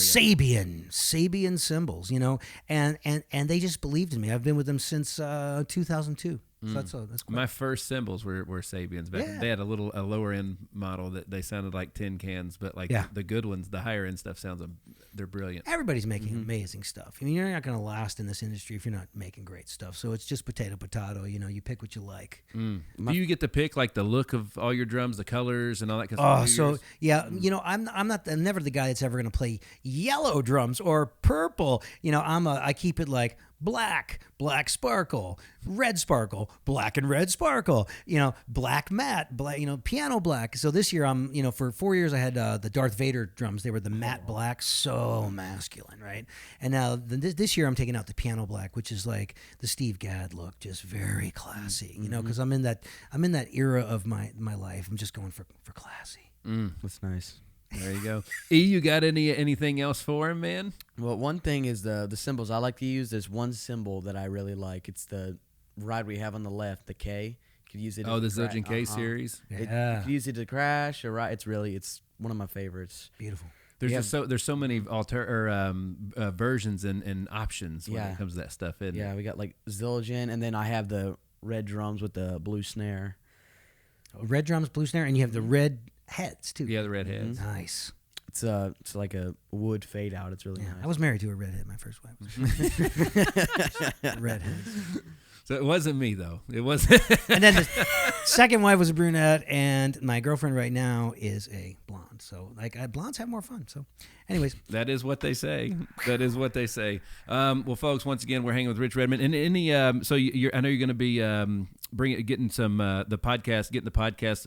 Sabian cymbals. And they just believed in me. I've been with them since 2002. So that's cool. My first cymbals were Sabians back. Yeah. They had a lower end model that they sounded like tin cans, but the good ones, the higher end stuff they're brilliant. Everybody's making amazing stuff. I mean, you're not going to last in this industry if you're not making great stuff. So it's just potato. You pick what you like. Do you get to pick like the look of all your drums, the colors, and all that kind of stuff? I'm never the guy that's ever going to play yellow drums or purple. I keep it like black sparkle, red sparkle, black and red sparkle, black matte, black, piano black. So this year I'm, for 4 years I had the Darth Vader drums. They were the matte black, so masculine, right? And now this year I'm taking out the piano black, which is like the Steve Gadd look, just very classy, because I'm in that era of my life. I'm just going for classy. That's nice. There you go. You got anything else for him, man? Well, one thing is the cymbals I like to use. There's one cymbal that I really like. It's the ride we have on the left, the K. You could use it. Oh, the Zildjian K series. Yeah. You could use it to crash or ride. It's one of my favorites. Beautiful. There's so many versions and options when it comes to that stuff, isn't it? We got like Zildjian, and then I have the red drums with the blue snare. Red drums, blue snare, and you have the red heads too. Yeah, the red heads. Nice. It's like a wood fade out. It's really nice. I was married to a redhead, my first wife. Redheads. So it wasn't me though. It wasn't. And then the second wife was a brunette, and my girlfriend right now is a blonde. So blondes have more fun. So, anyways, that is what they say. That is what they say. Well, folks, once again, we're hanging with Rich Redmond. And I know you're going to be getting the podcast,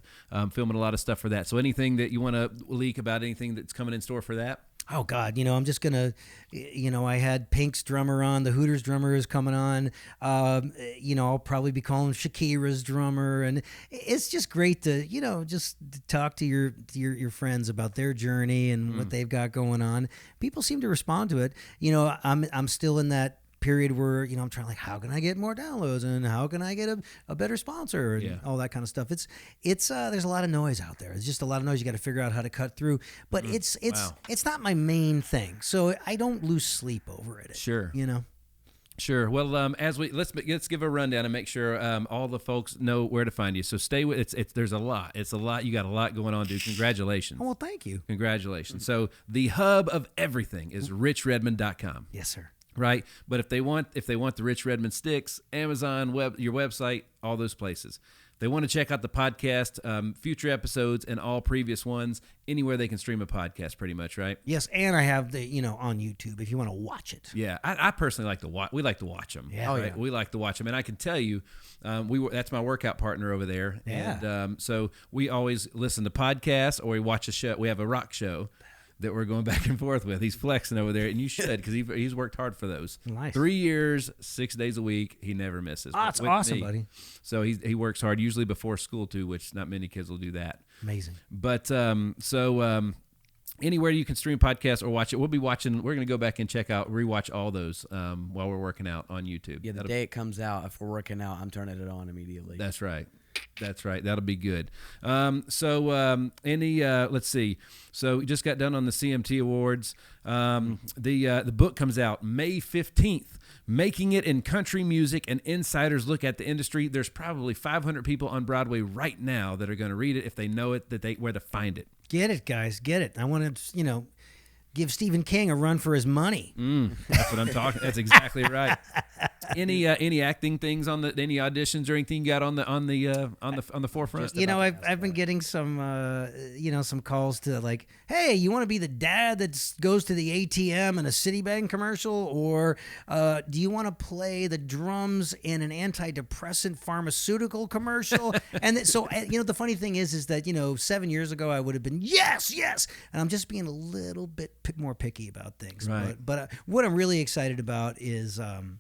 filming a lot of stuff for that. So anything that you want to leak about anything that's coming in store for that? Oh God, I'm just gonna, I had Pink's drummer on, the Hooters drummer is coming on. I'll probably be calling Shakira's drummer, and it's just great to, just to talk to your friends about their journey and what they've got going on. People seem to respond to it. I'm still in that period where I'm trying, like, how can I get more downloads and how can I get a better sponsor and all that kind of stuff. It's there's a lot of noise out there. It's just a lot of noise. You got to figure out how to cut through. But it's not my main thing, so I don't lose sleep over it. Sure. Sure. Well, let's give a rundown and make sure all the folks know where to find you. So stay with there's a lot. It's a lot. You got a lot going on, dude. Congratulations. Oh, well, thank you. Congratulations. So the hub of everything is richredmond.com. Yes, sir. Right, but if they want the Rich Redmond sticks, Amazon, your website, all those places. They want to check out the podcast, future episodes, and all previous ones anywhere they can stream a podcast, pretty much, right? Yes, and I have the on YouTube if you want to watch it. Yeah, I personally like to watch. We like to watch them. Yeah, right? We like to watch them, and I can tell you, that's my workout partner over there. Yeah. And so we always listen to podcasts or we watch a show. We have a rock show that we're going back and forth with. He's flexing over there, and you should, because he's worked hard for those. Nice. 3 years, 6 days a week. He never misses. Oh, that's awesome, buddy. So he works hard, usually before school too, which not many kids will do that. Amazing. But anywhere you can stream podcasts or watch it, we're going to go back and rewatch all those while we're working out on YouTube. Yeah, the day it comes out, if we're working out, I'm turning it on immediately. That's right. That'll be good. Let's see. So we just got done on the CMT Awards. The book comes out May 15th. Making It in Country Music, an insider's look at the industry. There's probably 500 people on Broadway right now that are going to read it if they know it, where to find it. Get it, guys. Get it. I want to, give Stephen King a run for his money. That's what I'm talking. That's exactly right. Any acting things any auditions or anything you got on the forefront? I've been getting some some calls to, like, hey, you want to be the dad that goes to the ATM in a Citibank commercial, or do you want to play the drums in an antidepressant pharmaceutical commercial? And so the funny thing is that 7 years ago I would have been yes, and I'm just being a little bit more picky about things. Right. But what I'm really excited about is the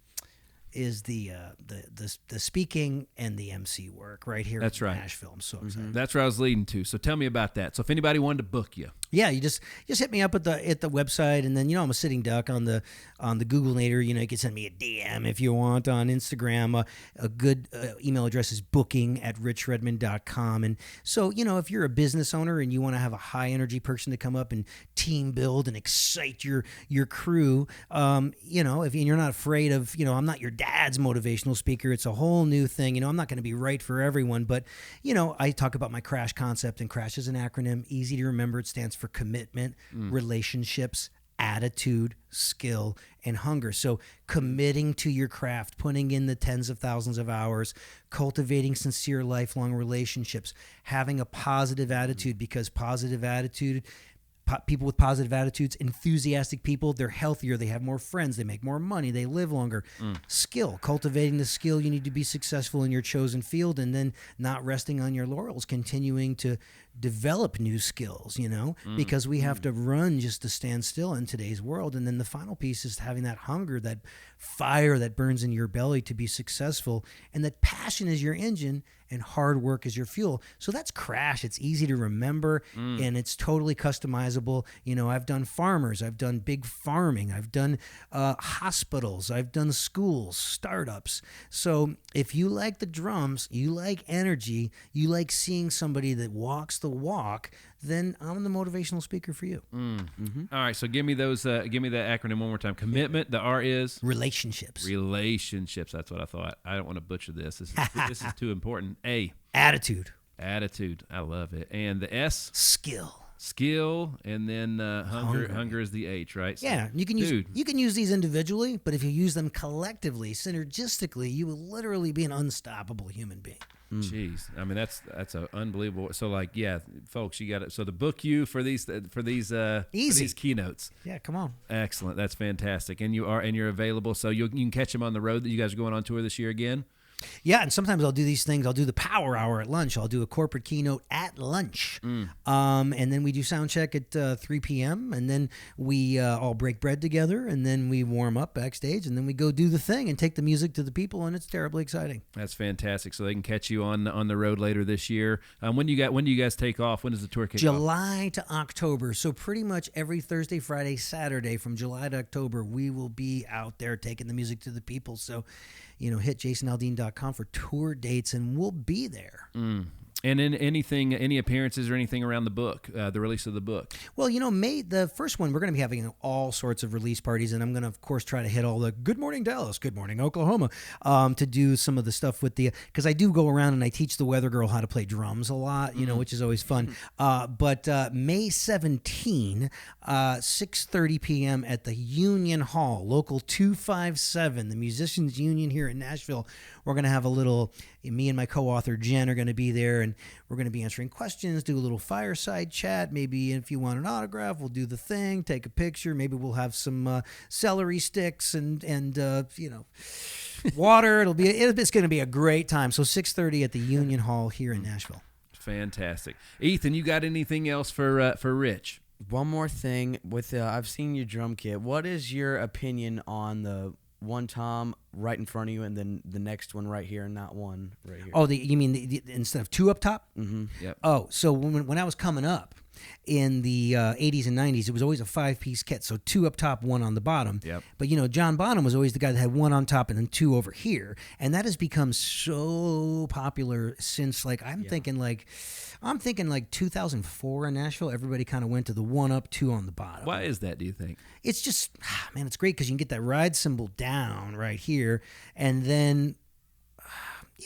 speaking and the MC work right here in Nashville. I'm so excited. That's where I was leading to. So tell me about that. So if anybody wanted to book you. Yeah, you just hit me up at the website, and then I'm a sitting duck on the Googlenator. You can send me a DM if you want on Instagram. A good email address is booking@richredmond.com. And so if you're a business owner and you want to have a high energy person to come up and team build and excite your crew, if you're not afraid of I'm not your dad's motivational speaker. It's a whole new thing. I'm not going to be right for everyone, but I talk about my CRASH concept, and CRASH is an acronym, easy to remember. It stands for commitment, relationships, attitude, skill, and hunger. So committing to your craft, putting in the tens of thousands of hours, cultivating sincere, lifelong relationships, having a positive attitude, because people with positive attitudes, enthusiastic people, they're healthier, they have more friends, they make more money, they live longer. Skill, cultivating the skill you need to be successful in your chosen field, and then not resting on your laurels, continuing to develop new skills, because we have to run just to stand still in today's world. And then the final piece is having that hunger, that fire that burns in your belly to be successful, and that passion is your engine and hard work is your fuel. So that's CRASH. It's easy to remember, and it's totally customizable. I've done farmers, I've done big farming, I've done hospitals, I've done schools, startups. So if you like the drums, you like energy, you like seeing somebody that walks the walk, then I'm the motivational speaker for you. All right, so give me those. Give me that acronym one more time. Commitment. The R is relationships. Relationships. That's what I thought. I don't want to butcher this. This is too important. A. Attitude. Attitude. I love it. And the S. Skill. Skill, and then hunger. Hunger is the H, right? So, yeah, you can use these individually, but if you use them collectively, synergistically, you will literally be an unstoppable human being. Jeez, I mean that's an unbelievable. So folks, you got it. So the book you for these keynotes. Yeah, come on. Excellent, that's fantastic, and you're available. So you can catch them on the road. That you guys are going on tour this year again. Yeah, and sometimes I'll do these things. I'll do the power hour at lunch. I'll do a corporate keynote at lunch. And then we do sound check at 3 p.m. And then we all break bread together. And then we warm up backstage. And then we go do the thing and take the music to the people. And it's terribly exciting. That's fantastic. So they can catch you on the road later this year. When do you guys take off? When does the tour kick off? July to October. So pretty much every Thursday, Friday, Saturday from July to October, we will be out there taking the music to the people. So, hit jasonaldean.com for tour dates, and we'll be there. And in any appearances or anything around the book, the release of the book? Well, May, the first one, we're going to be having all sorts of release parties, and I'm going to, of course, try to hit all the Good Morning Dallas, Good Morning Oklahoma, to do some of the stuff with because I do go around and I teach the weather girl how to play drums a lot, which is always fun. But May 17, 6:30 p.m. at the Union Hall, Local 257, the Musicians Union here in Nashville. We're going to have me and my co-author Jen are going to be there, and we're going to be answering questions, do a little fireside chat. Maybe if you want an autograph, we'll do the thing, take a picture. Maybe we'll have some celery sticks and water. It's going to be a great time. So 6:30 at the Union Hall here in Nashville. Fantastic. Ethan, you got anything else for Rich? One more thing with I've seen your drum kit. What is your opinion on the one tom right in front of you and then the next one right here and not one right here? Oh, you mean instead of two up top? Mm-hmm. Yep. Oh, so when I was coming up in the 80s and 90s, it was always a 5-piece kit. So 2 up top, 1 on the bottom. Yep. But, John Bonham was always the guy that had 1 on top and then 2 over here. And that has become so popular since, I'm thinking 2004 in Nashville. Everybody kind of went to the 1 up, 2 on the bottom. Why is that, do you think? It's just, man, it's great because you can get that ride cymbal down right here. And then,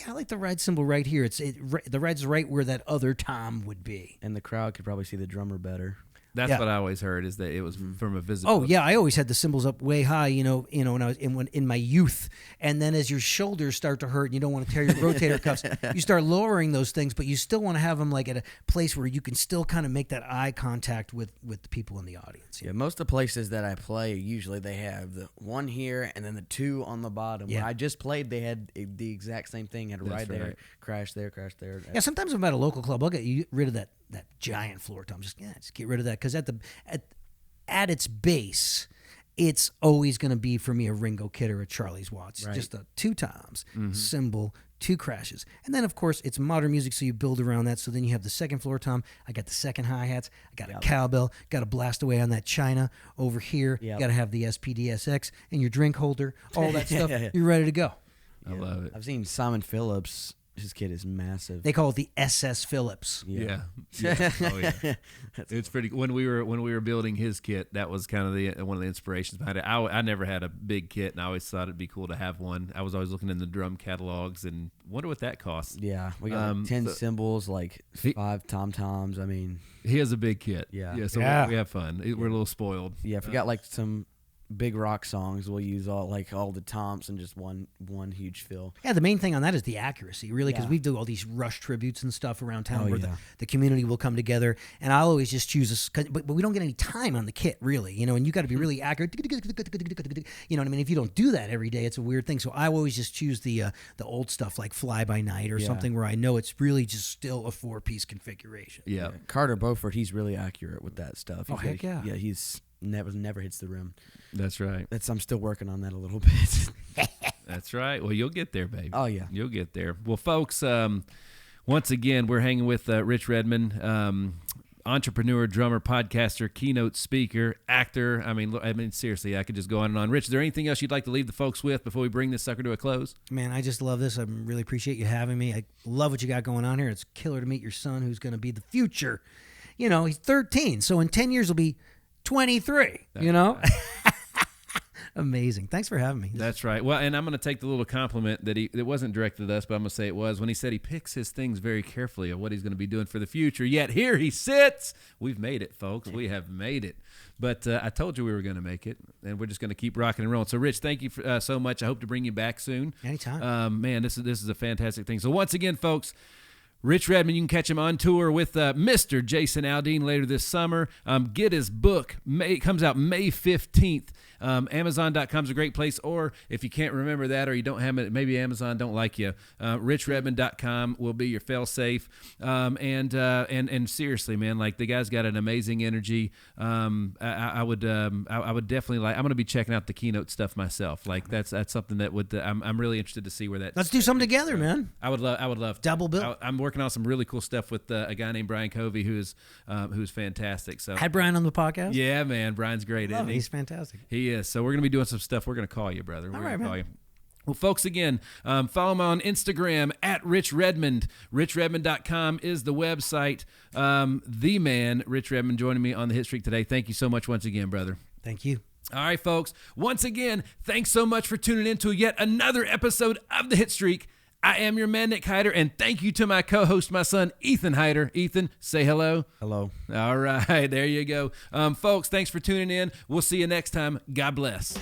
I like the ride cymbal right here. The ride's right where that other tom would be. And the crowd could probably see the drummer better. That's what I always heard, is that it was from a visible. Oh yeah, I always had the cymbals up way high, when I was in my youth. And then as your shoulders start to hurt and you don't want to tear your rotator cuffs, you start lowering those things, but you still want to have them at a place where you can still kind of make that eye contact with the people in the audience. Yeah, most of the places that I play, usually they have the 1 here and then the 2 on the bottom. Yeah. When I just played, they had the exact same thing. Had a ride there, right. crash there, crash there. Yeah, sometimes I'm at a local club, I'll get rid of that giant floor tom. Just get rid of that, because at its base, it's always going to be for me a Ringo kit or a Charlie's Watts. Right. Just 2 toms, cymbal, 2 crashes, and then of course it's modern music, so you build around that. So then you have the second floor tom. I got the second hi hats. I got a cowbell. Got to blast away on that china over here. Yep. Got to have the SPDSX and your drink holder. All that stuff. You're ready to go. I love it. I've seen Simon Phillips. His kit is massive. They call it the SS Phillips. Yeah. Oh yeah. It's pretty. When we were building his kit, that was kind of one of the inspirations behind it. I never had a big kit, and I always thought it'd be cool to have one. I was always looking in the drum catalogs and wonder what that costs. Yeah, we got 10 cymbals, 5 tom-toms. I mean, he has a big kit. Yeah. So we have fun. We're a little spoiled. Yeah, if we got some big rock songs, we'll use all the toms and just one huge fill. Yeah, the main thing on that is the accuracy, really, because Yeah. we do all these Rush tributes and stuff around town where yeah. the community will come together, and I'll always just choose but we don't get any time on the kit, really, and you got to be really accurate. You know what I mean? If you don't do that every day, it's a weird thing. So I always just choose the old stuff like Fly By Night or something where I know it's really just still a 4-piece configuration. Yeah. Carter Beaufort, he's really accurate with that stuff. Oh, heck yeah. Yeah, he's never hits the rim. That's right. I'm still working on that a little bit. That's right. Well, you'll get there, baby. Oh, yeah. You'll get there. Well, folks, once again, we're hanging with Rich Redmond, entrepreneur, drummer, podcaster, keynote speaker, actor. I mean, seriously, I could just go on and on. Rich, is there anything else you'd like to leave the folks with before we bring this sucker to a close? Man, I just love this. I really appreciate you having me. I love what you got going on here. It's killer to meet your son, who's going to be the future. He's 13, so in 10 years he'll be 23, Amazing. Thanks for having me. That's right. Well, and I'm going to take the little compliment that it wasn't directed at us, but I'm going to say it was when he said he picks his things very carefully of what he's going to be doing for the future. Yet here he sits. We've made it, folks. We have made it. But I told you we were going to make it, and we're just going to keep rocking and rolling. So, Rich, thank you so much. I hope to bring you back soon. Anytime. Man, this is a fantastic thing. So, once again, folks, Rich Redmond, you can catch him on tour with Mr. Jason Aldean later this summer. Get his book. It comes out May 15th. Amazon.com is a great place, or if you can't remember that or you don't have it, maybe Amazon don't like you, richredmond.com will be your fail-safe. And seriously, man, like the guy's got an amazing energy. I would definitely like. I'm going to be checking out the keynote stuff myself. Like that's something that would. I'm really interested to see where that. Let's do something together, man. I would love double bill. I'm working on some really cool stuff with a guy named Brian Covey who's fantastic. So had Brian on the podcast. Yeah, man, Brian's great. Isn't he? He's fantastic. He is. So we're going to be doing some stuff. We're going to call you, brother. We're All going right, to call man. you. Well, folks, again, follow him on Instagram at Rich Redmond. RichRedmond.com is the website. The man, Rich Redmond, joining me on the Hit Streak today. Thank you so much once again, brother. Thank you. All right, folks. Once again, thanks so much for tuning in to yet another episode of the Hit Streak. I am your man, Nick Hyder, and thank you to my co-host, my son, Ethan Hyder. Ethan, say hello. Hello. All right, there you go. Folks, thanks for tuning in. We'll see you next time. God bless.